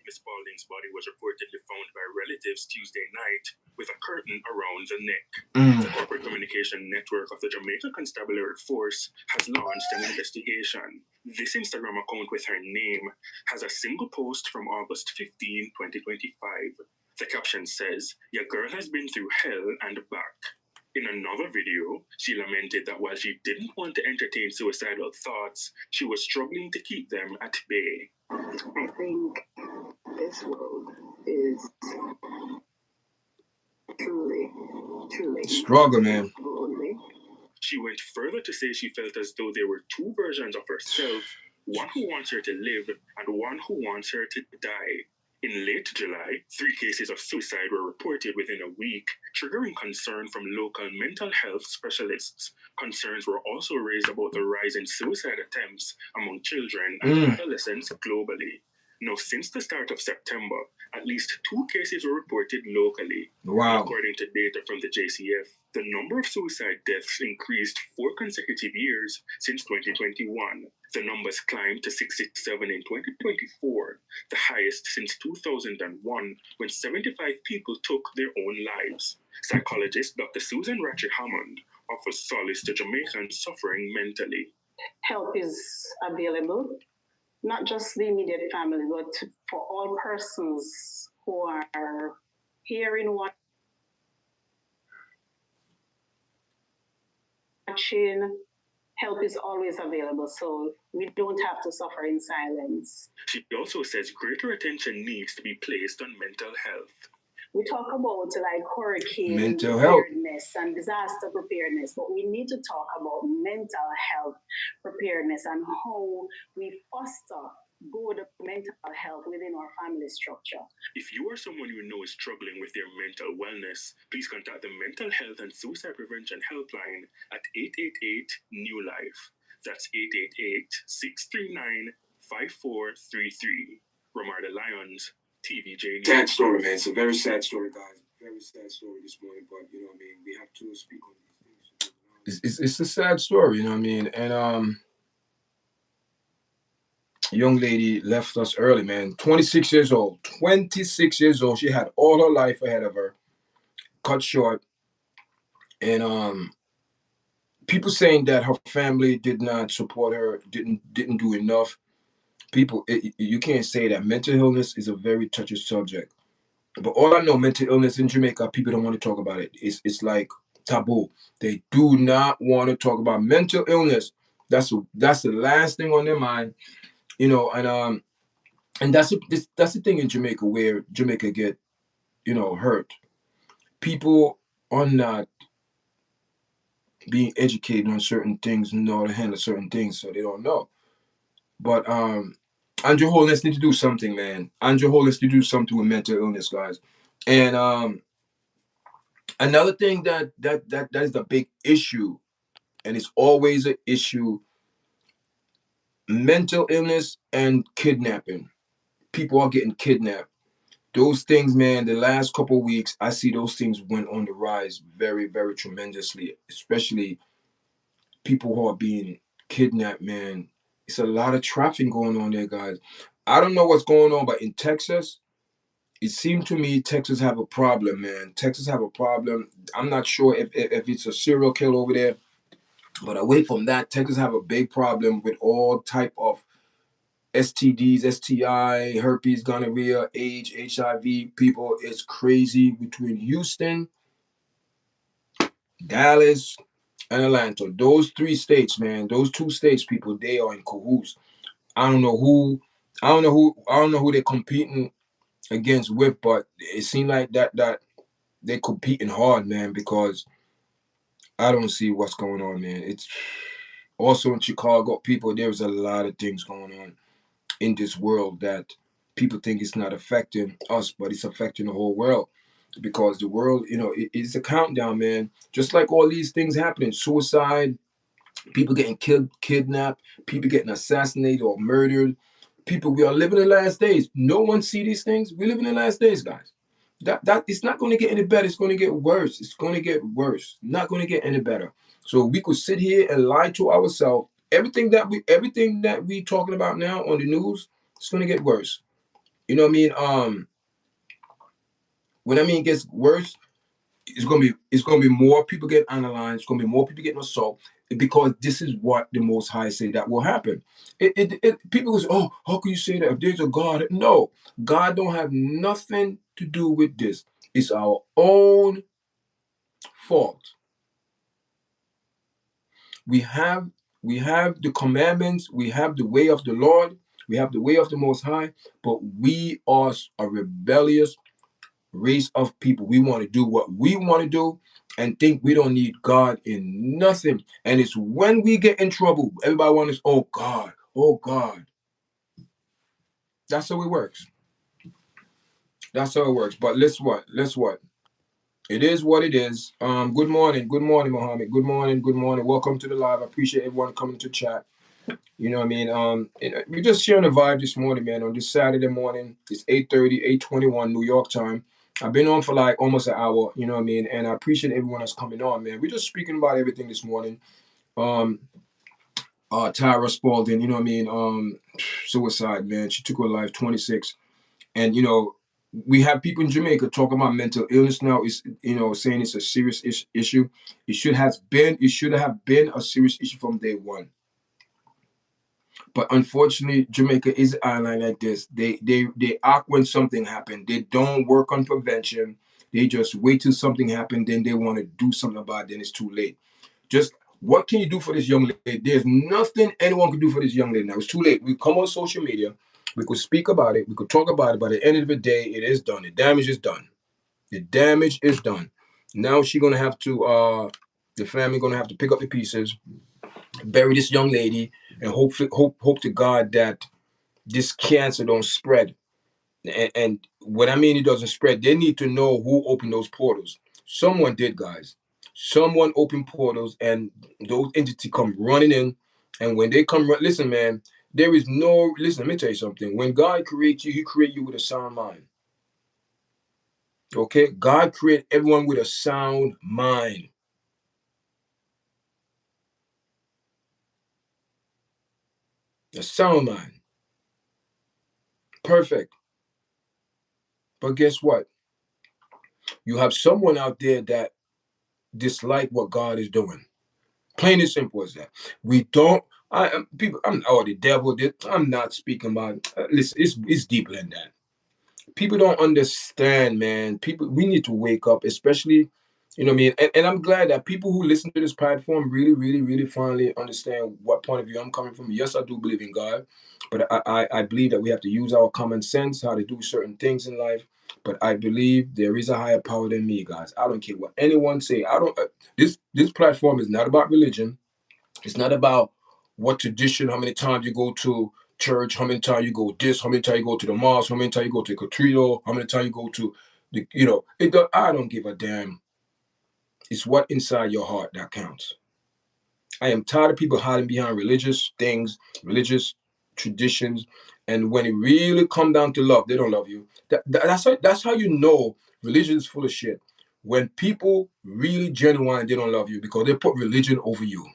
Miss Spalding's body was reportedly found by relatives Tuesday night with a curtain around the neck. The corporate communication network of the Jamaica Constabulary Force has launched an investigation. This Instagram account with her name has a single post from August 15, 2025. The caption says, "Your girl has been through hell and back." In another video, she lamented that while she didn't want to entertain suicidal thoughts, she was struggling to keep them at bay. I think this world is truly struggle, man. lonely. She went further to say she felt as though there were two versions of herself, one who wants her to live and one who wants her to die. In late July, 3 cases of suicide were reported within a week, triggering concern from local mental health specialists. Concerns were also raised about the rise in suicide attempts among children and adolescents globally. Now, since the start of September, at least 2 cases were reported locally. Wow. According to data from the JCF, the number of suicide deaths increased 4 consecutive years since 2021. The numbers climbed to 67 in 2024, the highest since 2001, when 75 people took their own lives. Psychologist Dr. Susan Ratchet Hammond offers solace to Jamaicans suffering mentally. Help is available, not just the immediate family, but for all persons who are hearing what watching. Help is always available, so we don't have to suffer in silence. She also says greater attention needs to be placed on mental health. We talk about like hurricane mental health preparedness and disaster preparedness, but we need to talk about mental health preparedness and how we foster good mental health within our family structure. If you are someone you know is struggling with their mental wellness, please contact the Mental Health and Suicide Prevention Helpline at 888-NEW-LIFE. That's 888-639-5433. Ramarda Lyons, TVJ News. Sad story, man. It's a very sad story, guys. Very sad story this morning, but you know what I mean. We have to speak on these things. It's a sad story, you know what I mean. And young lady left us early, man. 26 years old. 26 years old. She had all her life ahead of her. Cut short. And people saying that her family did not support her, didn't do enough. People, you can't say that. Mental illness is a very touchy subject. But all I know, mental illness in Jamaica, people don't want to talk about it. It's like taboo. They do not want to talk about mental illness. That's the last thing on their mind, you know. And that's the thing in Jamaica, where Jamaica get, hurt. People are not being educated on certain things and how to handle certain things, so they don't know. But Andrew Holness need to do something, man. Andrew Holness need to do something with mental illness, guys. And another thing that is the big issue, and it's always an issue: mental illness and kidnapping. People are getting kidnapped. Those things, man, the last couple of weeks, I see those things went on the rise very, very tremendously, especially people who are being kidnapped, man. It's a lot of trafficking going on there, guys. I don't know what's going on, but in Texas, it seemed to me Texas have a problem, man. Texas have a problem. I'm not sure if it's a serial killer over there, but away from that, Texas have a big problem with all type of STDs, STI, herpes, gonorrhea, AIDS, HIV. People, it's crazy between Houston, Dallas, and Atlanta. Those three states, man. Those two states, people, they are in cahoots. I don't know who they're competing against with, but it seemed like that they're competing hard, man, because I don't see what's going on, man. It's also in Chicago, people, there's a lot of things going on in this world that people think it's not affecting us, but it's affecting the whole world, because the world, it's a countdown, man. Just like all these things happening, suicide, people getting killed, kidnapped, people getting assassinated or murdered. People, we are living in the last days. No one see these things. We live in the last days, guys. That it's not going to get any better. It's going to get worse. It's going to get worse. Not going to get any better. So we could sit here and lie to ourselves. Everything that we talking about now on the news, it's going to get worse. You know what I mean? When I mean it gets worse, it's gonna be more people getting analyzed. It's gonna be more people getting assaulted, because this is what the Most High say that will happen. People go say, "Oh, how can you say that? If there's a God?" No, God don't have nothing to do with this. It's our own fault. We have the commandments. We have the way of the Lord. We have the way of the Most High, but we are a rebellious race of people. We want to do what we want to do and think we don't need God in nothing. And it's when we get in trouble, everybody wants, oh God, oh God. That's how it works. That's how it works. But let's what? It is what it is. Good morning, Mohammed. Good morning. Welcome to the live. I appreciate everyone coming to chat. You know what I mean? We're just sharing the vibe this morning, man. On this Saturday morning, it's 8:30, 8:21 New York time. I've been on for like almost an hour, you know what I mean? And I appreciate everyone that's coming on, man. We're just speaking about everything this morning. Tyra Spaulding, you know what I mean? Suicide, man. She took her life, 26. And, we have people in Jamaica talking about mental illness now. Is saying it's a serious issue. It should have been a serious issue from day one. But unfortunately, Jamaica is an island like this. They act when something happened. They don't work on prevention. They just wait till something happened, then they want to do something about it, then it's too late. Just What can you do for this young lady? There's nothing anyone can do for this young lady now. It's too late. We come on social media, we could speak about it, we could talk about it, but at the end of the day, it is done. The damage is done. The damage is done. Now she's gonna have to the family gonna have to pick up the pieces, bury this young lady, and hope to God that this cancer don't spread. And what I mean, it doesn't spread. They need to know who opened those portals. Someone did, guys. Someone opened portals, and those entities come running in. And when they come, listen, man, there is no. Listen, let me tell you something. When God creates you, He creates you with a sound mind. Okay, God created everyone with a sound mind. A sound mind. Perfect. But guess what? You have someone out there that dislike what God is doing. Plain and simple as that. We don't. People. I'm the devil. I'm not speaking about. Listen, it's deeper than that. People don't understand, man. People, we need to wake up, especially, you know what I mean. And I'm glad that people who listen to this platform really, really, really finally understand what point of view I'm coming from. Yes, I do believe in God, but I believe that we have to use our common sense how to do certain things in life. But I believe there is a higher power than me, guys. I don't care what anyone say. I don't. This platform is not about religion. It's not about what tradition, how many times you go to church, how many times you go this, how many times you go to the mosque, how many times you go to the cathedral, how many times you go to the, I don't give a damn. It's what inside your heart that counts. I am tired of people hiding behind religious things, religious traditions, and when it really come down to love, they don't love you. That's how you know religion is full of shit. When people really genuine, they don't love you because they put religion over you.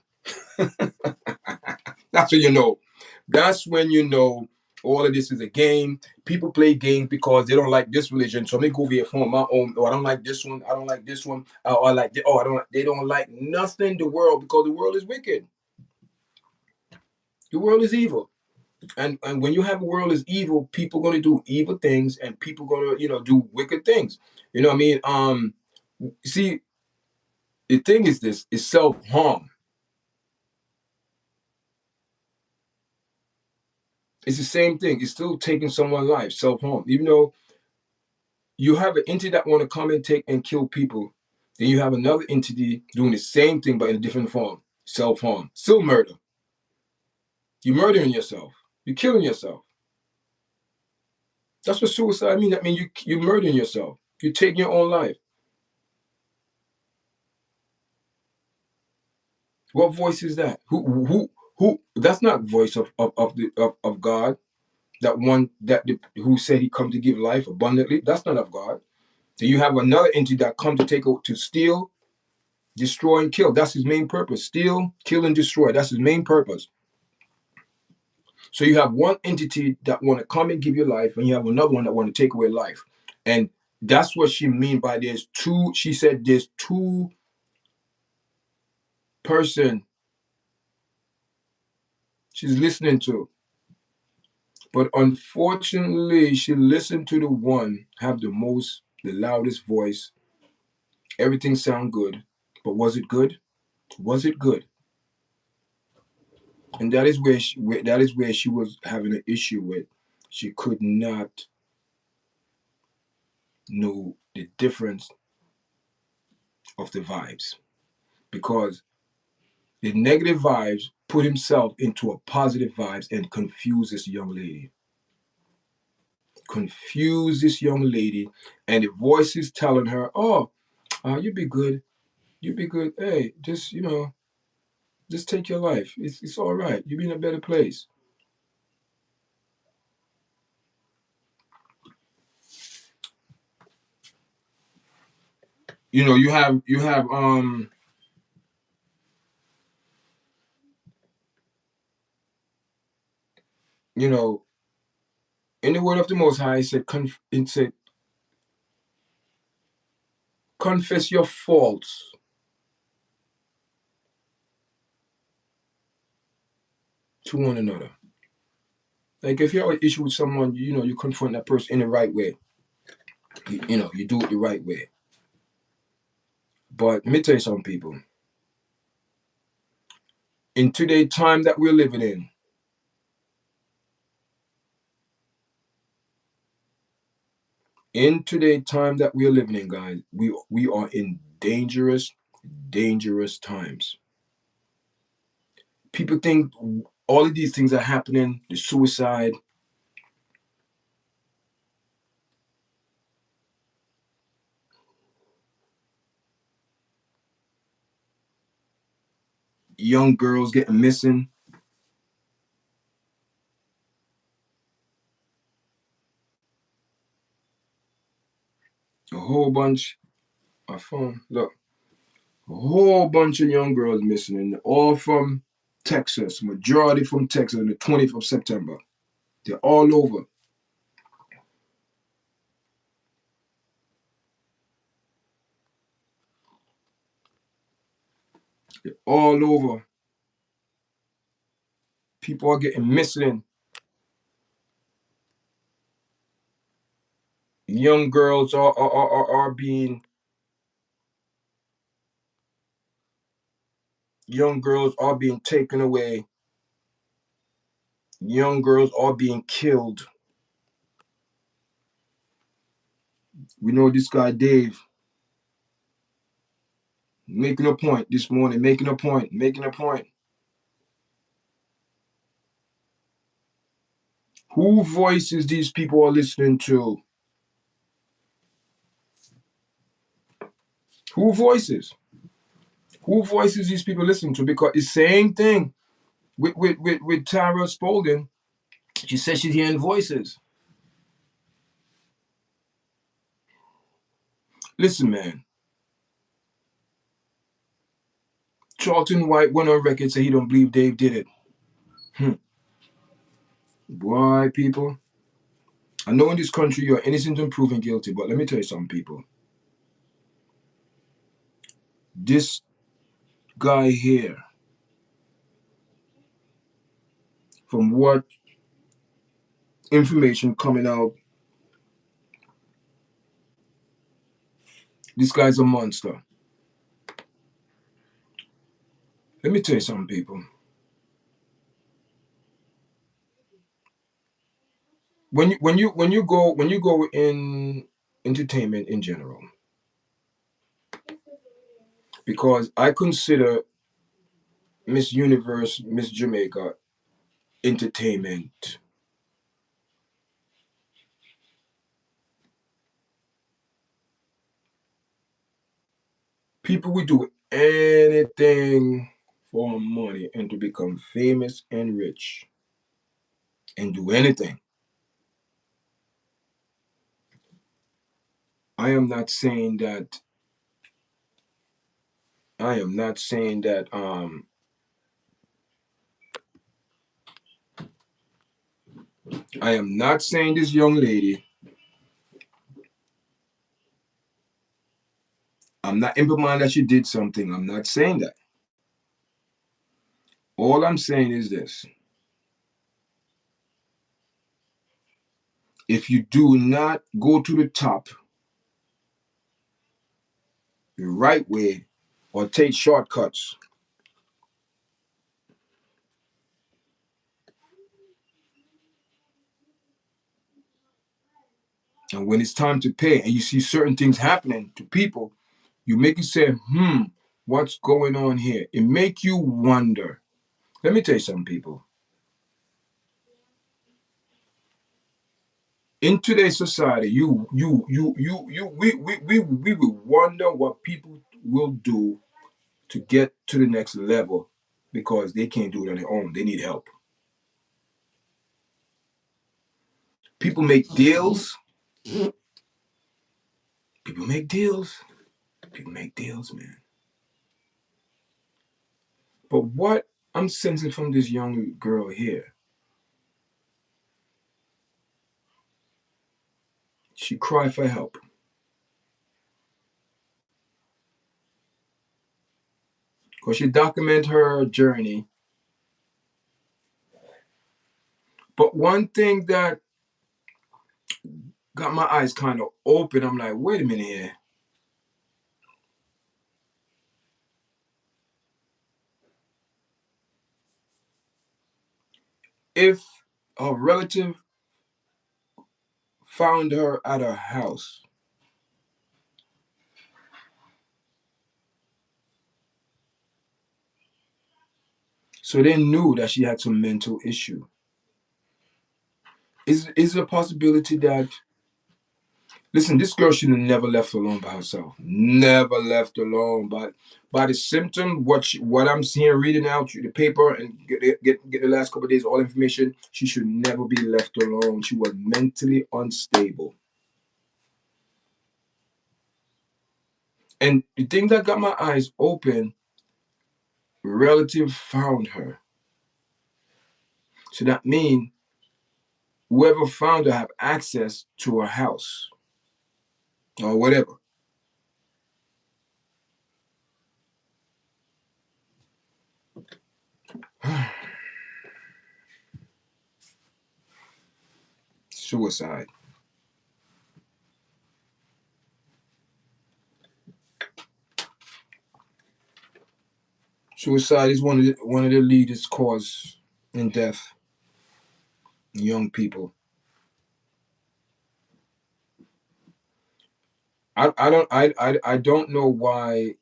That's when you know. That's when you know all of this is a game. People play games because they don't like this religion. So let me go over here for my own. Oh, I don't like this one. I don't like this one. I like. Oh, I don't. They don't like nothing in the world because the world is wicked. The world is evil, and when you have a world is evil, people gonna do evil things, and people gonna do wicked things. You know what I mean? See, the thing is this: is self harm. It's the same thing. It's still taking someone's life, self harm, even though you have an entity that want to come and take and kill people. Then you have another entity doing the same thing but in a different form. Self-harm. Still murder. You're murdering yourself. You're killing yourself. That's what suicide means. That means you're murdering yourself. You're taking your own life. What voice is that? Who that's not voice of God. That one who said he come to give life abundantly. That's not of God. Then you have another entity that come to to steal, destroy, and kill. That's his main purpose. Steal, kill, and destroy. That's his main purpose. So you have one entity that want to come and give you life, and you have another one that want to take away life. And that's what she mean by there's two. She said there's two person she's listening to. But unfortunately, she listened to the one have the loudest voice. Everything sound good. But was it good? Was it good? And that is where she was having an issue with. She could not know the difference of the vibes because the negative vibes put himself into a positive vibes and confuse this young lady. Confuse this young lady, and the voice is telling her, "Oh, you be good. You be good. Hey, just take your life. It's all right. You'll be in a better place." You have you know in the word of the Most High, it said, confess your faults to one another. Like if you have an issue with someone, you confront that person in the right way. You do it the right way. But let me tell you something, people. In today's time that we're living in, guys, we are in dangerous times. People think all of these things are happening, the suicide, young girls getting missing, a whole bunch. My phone, look, a whole bunch of young girls missing, and all from Texas, majority from Texas on the 20th of September. They're all over. They're all over. People are getting missing. Young girls are being taken away. Young girls are being killed. We know this guy Dave making a point this morning, making a point. Who voices these people are listening to? Who voices? Who voices these people listening to? Because it's the same thing with Tyra Spaulding. She says she's hearing voices. Listen, man. Charlton White went on record say he don't believe Dave did it. Boy, people. I know in this country you're innocent and proven guilty, but let me tell you something, people. This guy here, from what information coming out, this guy's a monster. Let me tell you something, people. When you go in entertainment in general, because I consider Miss Universe, Miss Jamaica, entertainment. People will do anything for money and to become famous and rich and do anything. I am not saying that I am not saying that I am not saying this young lady, I'm not implying that she did something. I'm not saying that. All I'm saying is this. If you do not go to the top the right way or take shortcuts, and when it's time to pay and you see certain things happening to people, you make you say, what's going on here? It make you wonder. Let me tell you something, people. In today's society, we will wonder what people will do to get to the next level because they can't do it on their own. They need help. People make deals. People make deals. People make deals, man. But what I'm sensing from this young girl here, she cried for help. Because she documented her journey. But one thing that got my eyes kind of open, I'm like, wait a minute here. if a relative found her at her house, so they knew that she had some mental issue, is it a possibility that, listen, this girl should have never left alone by herself. Never left alone. But by the symptom, what I'm seeing, reading out through the paper and get the last couple of days all information, she should never be left alone. She was mentally unstable. And the thing that got my eyes open, relative found her. So that means whoever found her have access to her house or whatever. Suicide. Suicide is one of the leaders' cause in death in young people. I don't know why,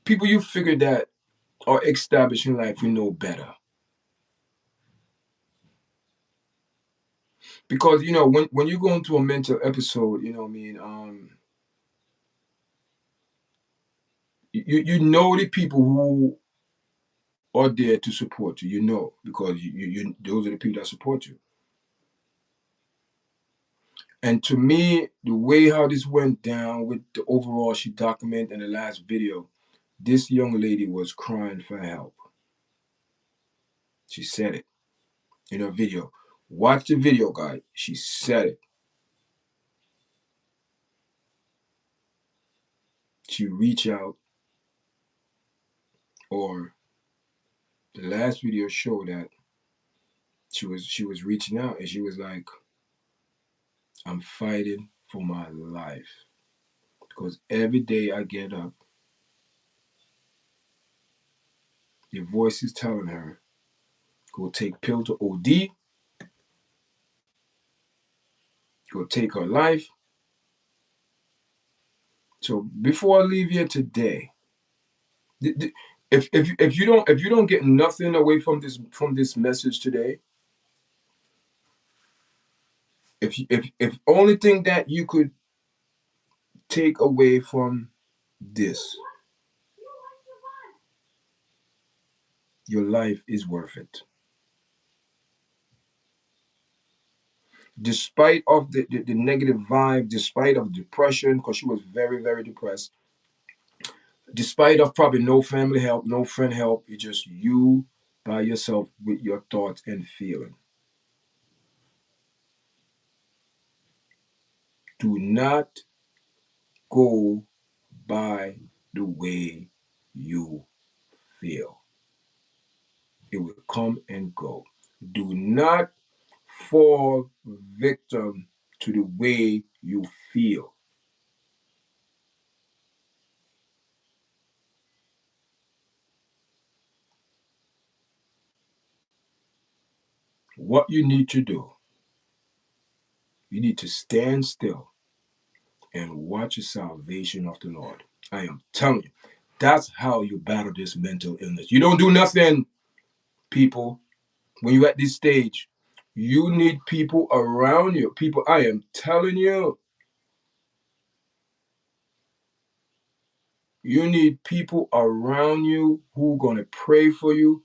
people you figure that are established in life, we know better. Because when you go into a mental episode, you know the people who are there to support you, because you those are the people that support you. And to me, the way how this went down with the overall she documented in the last video, this young lady was crying for help. She said it in her video. Watch the video, guys. She said it. She reached out, or the last video showed that she was reaching out, and she was like, I'm fighting for my life. Because every day I get up, the voice is telling her, go take pill to OD, go take her life. So before I leave here today, if you don't get nothing away from this message today, if only thing that you could take away from this, your life is worth it. Despite of the negative vibe, despite of depression, because she was very, very depressed, despite of probably no family help, no friend help, it's just you by yourself with your thoughts and feeling. Do not go by the way you feel. It will come and go. Do not fall victim to the way you feel. What you need to do, you need to stand still and watch the salvation of the Lord. I am telling you, that's how you battle this mental illness. You don't do nothing, people. When you're at this stage, you need people around you. People, I am telling you, you need people around you who are going to pray for you,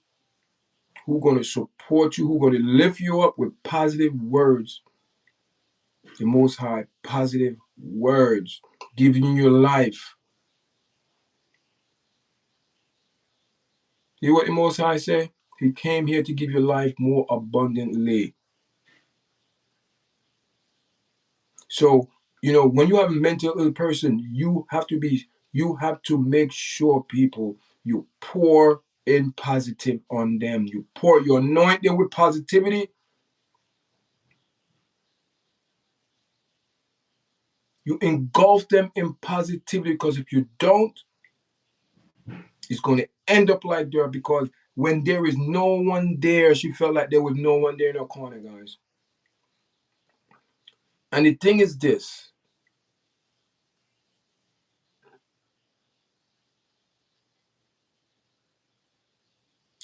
who are going to support you, who are going to lift you up with positive words. The Most High, positive words, giving you your life. You know what the Most High say? He came here to give you life more abundantly. So, when you have a mental ill person, you have to make sure, people, you pour in positive on them. You anoint them with positivity. You engulf them in positivity, because if you don't, it's going to end up like that. Because when there is no one there, she felt like there was no one there in her corner, guys. And the thing is this.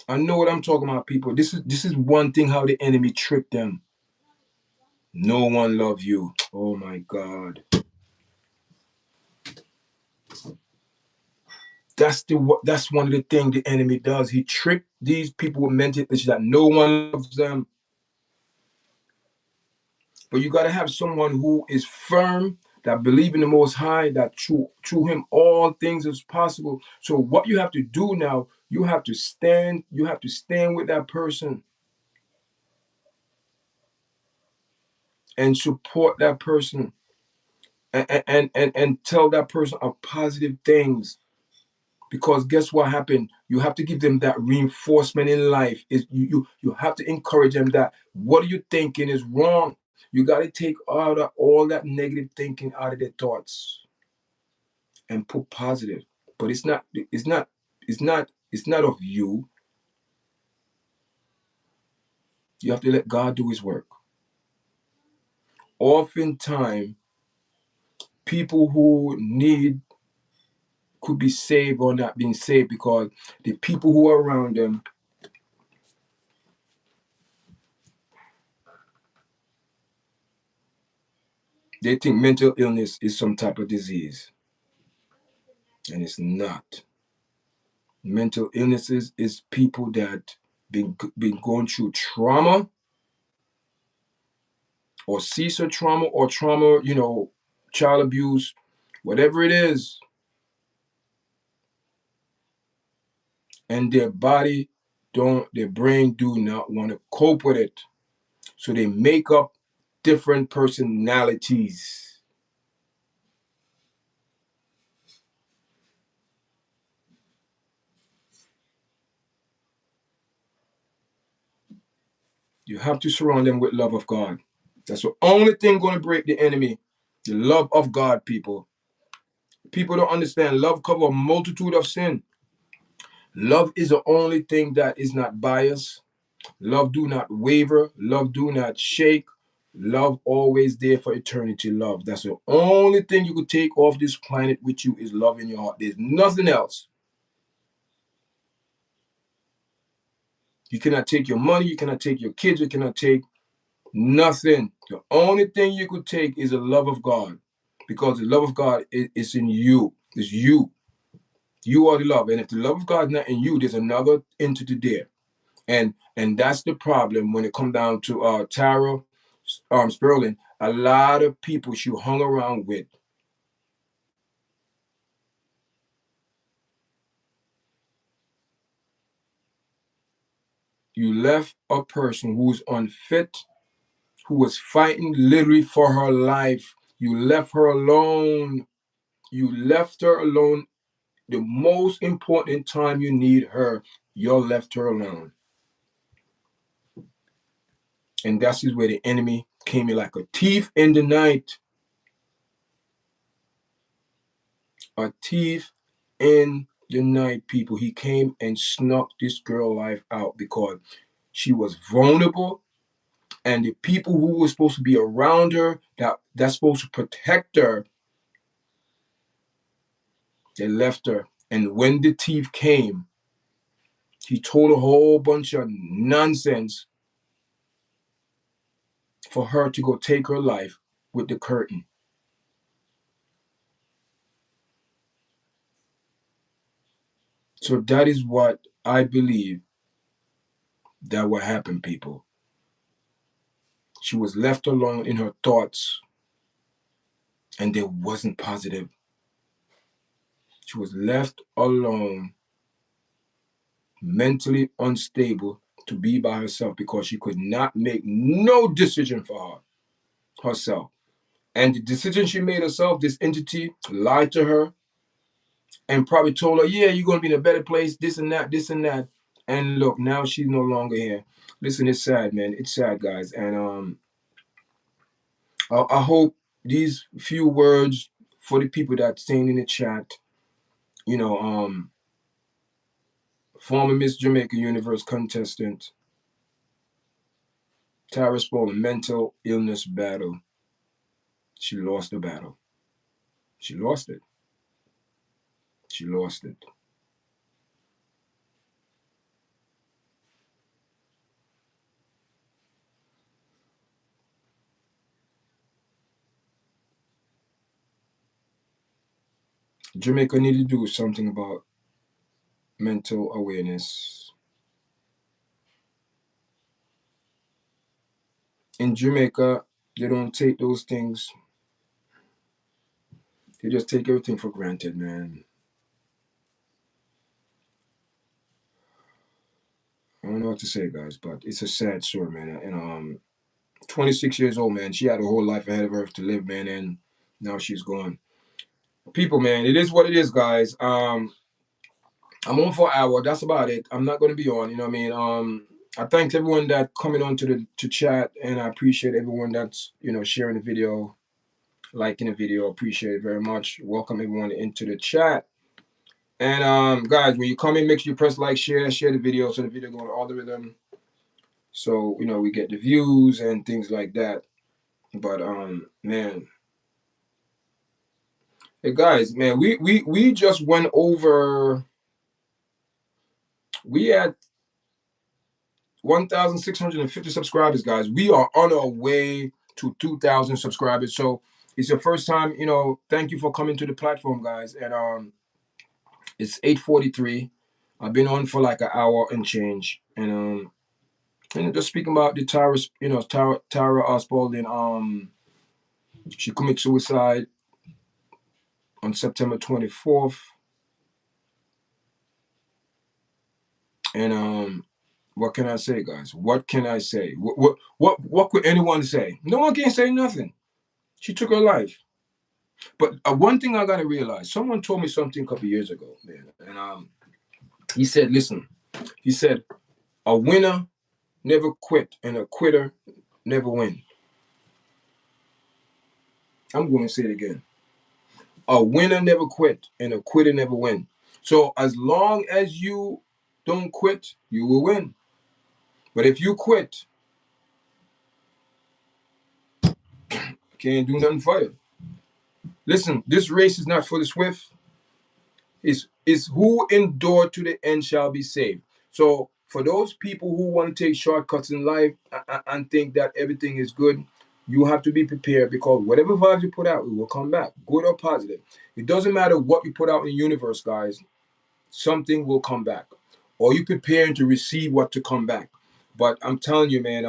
I know what I'm talking about, people. This is one thing how the enemy tricked them. No one love you. Oh my God. That's one of the things the enemy does. He tricked these people with mental issues that no one loves them. But you got to have someone who is firm, that believe in the Most High, that through him all things is possible. So what you have to do now, you have to stand with that person and support that person, and tell that person of positive things. Because guess what happened? You have to give them that reinforcement in life. Is you have to encourage them that what are you thinking is wrong. You got to take all that negative thinking out of their thoughts and put positive. But it's not of you. You have to let God do his work. Oftentimes, people who need could be saved or not being saved because the people who are around them, they think mental illness is some type of disease. And it's not. Mental illnesses is people that been going through trauma or ceasar trauma or trauma, child abuse, whatever it is, and their brain do not want to cope with it. So they make up different personalities. You have to surround them with love of God. That's the only thing going to break the enemy. The love of God, people. People don't understand. Love covers a multitude of sin. Love is the only thing that is not biased. Love do not waver. Love do not shake. Love always there for eternity. Love. That's the only thing you could take off this planet with you is love in your heart. There's nothing else. You cannot take your money. You cannot take your kids. You cannot take nothing. The only thing you could take is the love of God, because the love of God is in you. It's you. You are the love. And if the love of God is not in you, there's another entity there. And that's the problem when it comes down to Tyra Spaulding. A lot of people she hung around with, you left a person who's unfit, who was fighting literally for her life. You left her alone. You left her alone. The most important time you need her, you left her alone. And that's where the enemy came in like a thief in the night. A thief in the night, people. He came and snuck this girl life out because she was vulnerable, and the people who were supposed to be around her, that's supposed to protect her, they left her. And when the thief came, he told a whole bunch of nonsense for her to go take her life with the curtain. So that is what I believe that will happen, people. She was left alone in her thoughts, and they wasn't positive. She was left alone, mentally unstable, to be by herself because she could not make no decision for herself. And the decision she made herself, this entity lied to her and probably told her, yeah, you're going to be in a better place, this and that, this and that. And look, now she's no longer here. Listen, it's sad, man. It's sad, guys. And I hope these few words for the people that staying in the chat. Former Miss Jamaica Universe contestant Tyra Spaulding, mental illness battle. She lost the battle. She lost it. She lost it. Jamaica need to do something about mental awareness. In Jamaica, they don't take those things. They just take everything for granted, man. I don't know what to say, guys, but it's a sad story, man. And 26 years old, man. She had a whole life ahead of her to live, man, and now she's gone. People, man, it is what it is, guys. I'm on for an hour. That's about it. I'm not going to be on. You know what I mean? I thank everyone that coming on to chat, and I appreciate everyone that's sharing the video, liking the video. Appreciate it very much. Welcome everyone into the chat. And guys, when you come in, make sure you press like, share the video so the video go on algorithm. So we get the views and things like that. But man, hey guys, man, we just went over. We had 1,650 subscribers, guys. We are on our way to 2,000 subscribers. So it's your first time, thank you for coming to the platform, guys. And it's 8:43. I've been on for like an hour and change. And just speaking about the Tyra Spalding. She committed suicide on September 24th. And what can I say, guys? What can I say? What could anyone say? No one can say nothing. She took her life. But one thing I gotta realize, someone told me something a couple years ago, man, and he said, "Listen," he said, "a winner never quit, and a quitter never win." I'm going to say it again: a winner never quit, and a quitter never win. So as long as you don't quit, you will win. But if you quit, can't do nothing for you. Listen, this race is not for the swift. Is who endure to the end shall be saved. So for those people who want to take shortcuts in life and think that everything is good, you have to be prepared, because whatever vibes you put out, it will come back, good or positive. It doesn't matter what you put out in the universe, guys. Something will come back, or you preparing to receive what to come back. But I'm telling you, man,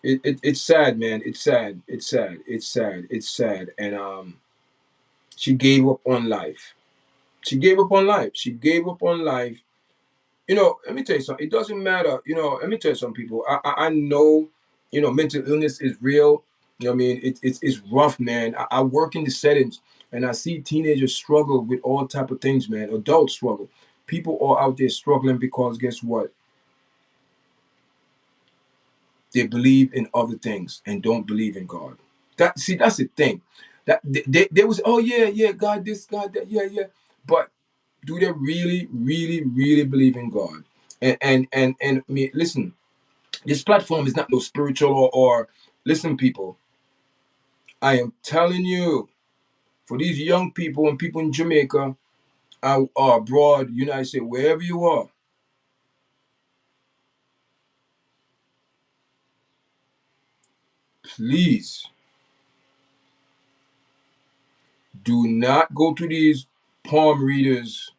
it's sad, man. It's sad. It's sad. It's sad. It's sad. And she gave up on life. She gave up on life. She gave up on life. Let me tell you something. It doesn't matter. Let me tell you some people. I know, mental illness is real. You know what I mean? It's rough, man. I work in the settings, and I see teenagers struggle with all type of things, man. Adults struggle. People are out there struggling because guess what? They believe in other things and don't believe in God. That's the thing. That they was, oh yeah, God this, God that, yeah. But do they really, really, really believe in God? And me, listen, this platform is not no spiritual or listen, people. I am telling you, for these young people and people in Jamaica or abroad, United States, wherever you are, please do not go to these palm readers.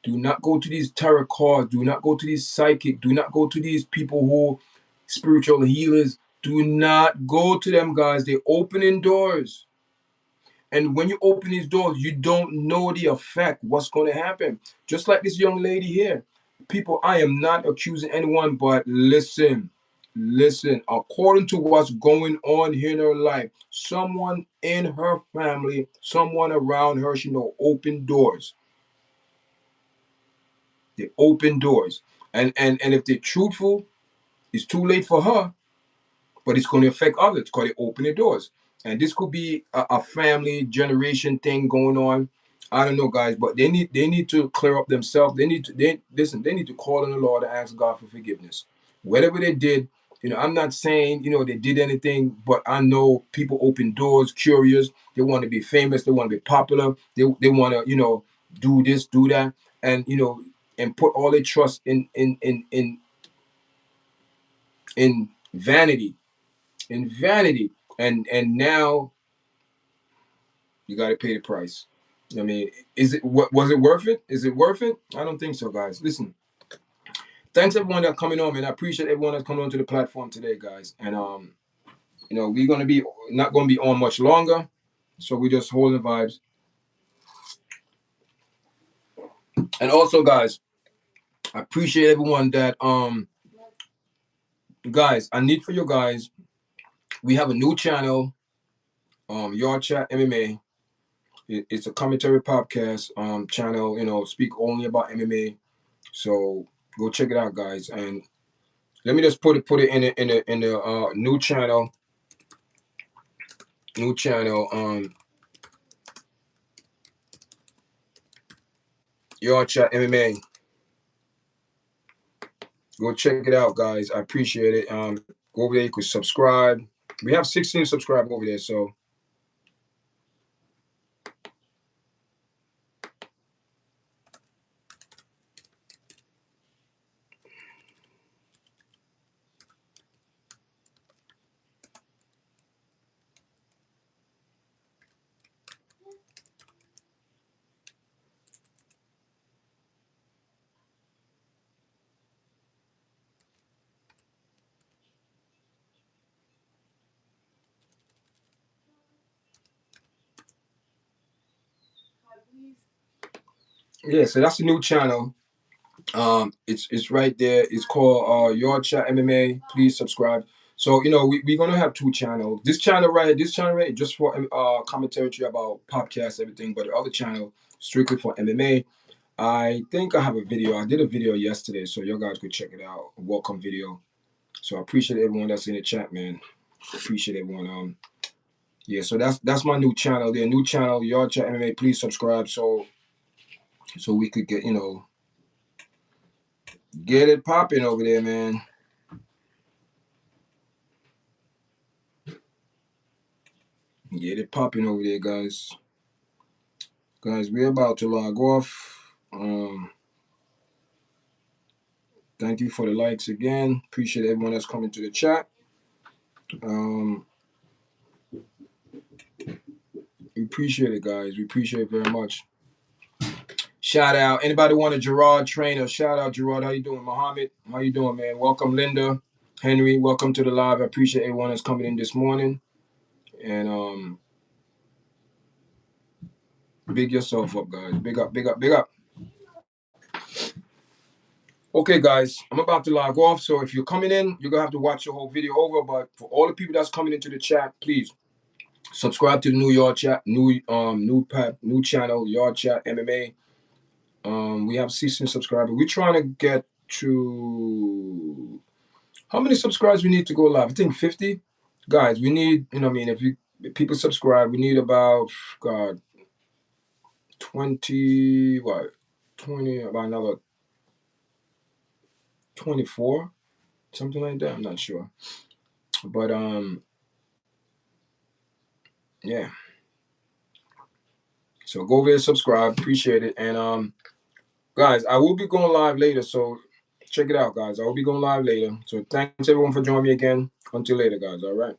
Do not go to these tarot cards. Do not go to these psychic. Do not go to these people who spiritual healers. Do not go to them, guys. They're opening doors. And when you open these doors, you don't know the effect, what's going to happen. Just like this young lady here. People, I am not accusing anyone, but listen, according to what's going on here in her life, someone in her family, someone around her, open doors. They open doors. And if they're truthful, it's too late for her, but it's going to affect others because they open the doors. And this could be a family generation thing going on. I don't know, guys, but they need to clear up themselves. They need to call on the Lord and ask God for forgiveness. Whatever they did, I'm not saying, they did anything, but I know people open doors, curious. They want to be famous. They want to be popular. They want to, do this, do that, and and put all their trust in vanity, and now you got to pay the price. I mean, was it worth it? Is it worth it? I don't think so, guys. Listen, thanks everyone that's coming on, man. I appreciate everyone that's coming onto the platform today, guys. And we're gonna be not gonna be on much longer, so we just holding vibes. And also, guys, I appreciate everyone that guys. I need for you guys. We have a new channel, YARDCHAT MMA. It's a commentary podcast channel. Speak only about MMA. So go check it out, guys. And let me just put it in the new channel. New channel. YARDCHAT MMA. Go check it out, guys. I appreciate it. Go over there. You could subscribe. We have 16 subscribers over there, so. Yeah, so that's a new channel. It's right there. It's called YARDCHAT MMA. Please subscribe. So we're gonna have two channels. This channel right just for commentary about podcasts, everything. But the other channel strictly for MMA. I think I have a video. I did a video yesterday, so you guys could check it out. A welcome video. So I appreciate everyone that's in the chat, man. Appreciate everyone. Yeah, so that's my new channel. Their new channel, YARDCHAT MMA. Please subscribe so we could get it popping over there, man. Get it popping over there, guys. Guys, we're about to log off. Thank you for the likes again. Appreciate everyone that's coming to the chat. We appreciate it, guys. We appreciate it very much. Shout out. Anybody want a Gerard trainer? Shout out, Gerard. How you doing? Muhammad, how you doing, man? Welcome, Linda. Henry, welcome to the live. I appreciate everyone that's coming in this morning. And big yourself up, guys. Big up, big up, big up. Okay, guys, I'm about to log off. So if you're coming in, you're going to have to watch the whole video over. But for all the people that's coming into the chat, please subscribe to the new YARDCHAT, new channel, YARDCHAT MMA. We have 16 subscribers. We're trying to get to how many subscribers we need to go live? I think 50. Guys, we need, if people subscribe, we need about 20, about another 24, something like that. I'm not sure. But yeah. So go over there, subscribe, appreciate it. And guys, I will be going live later, so check it out, guys. I will be going live later. So thanks everyone for joining me again. Until later, guys. All right.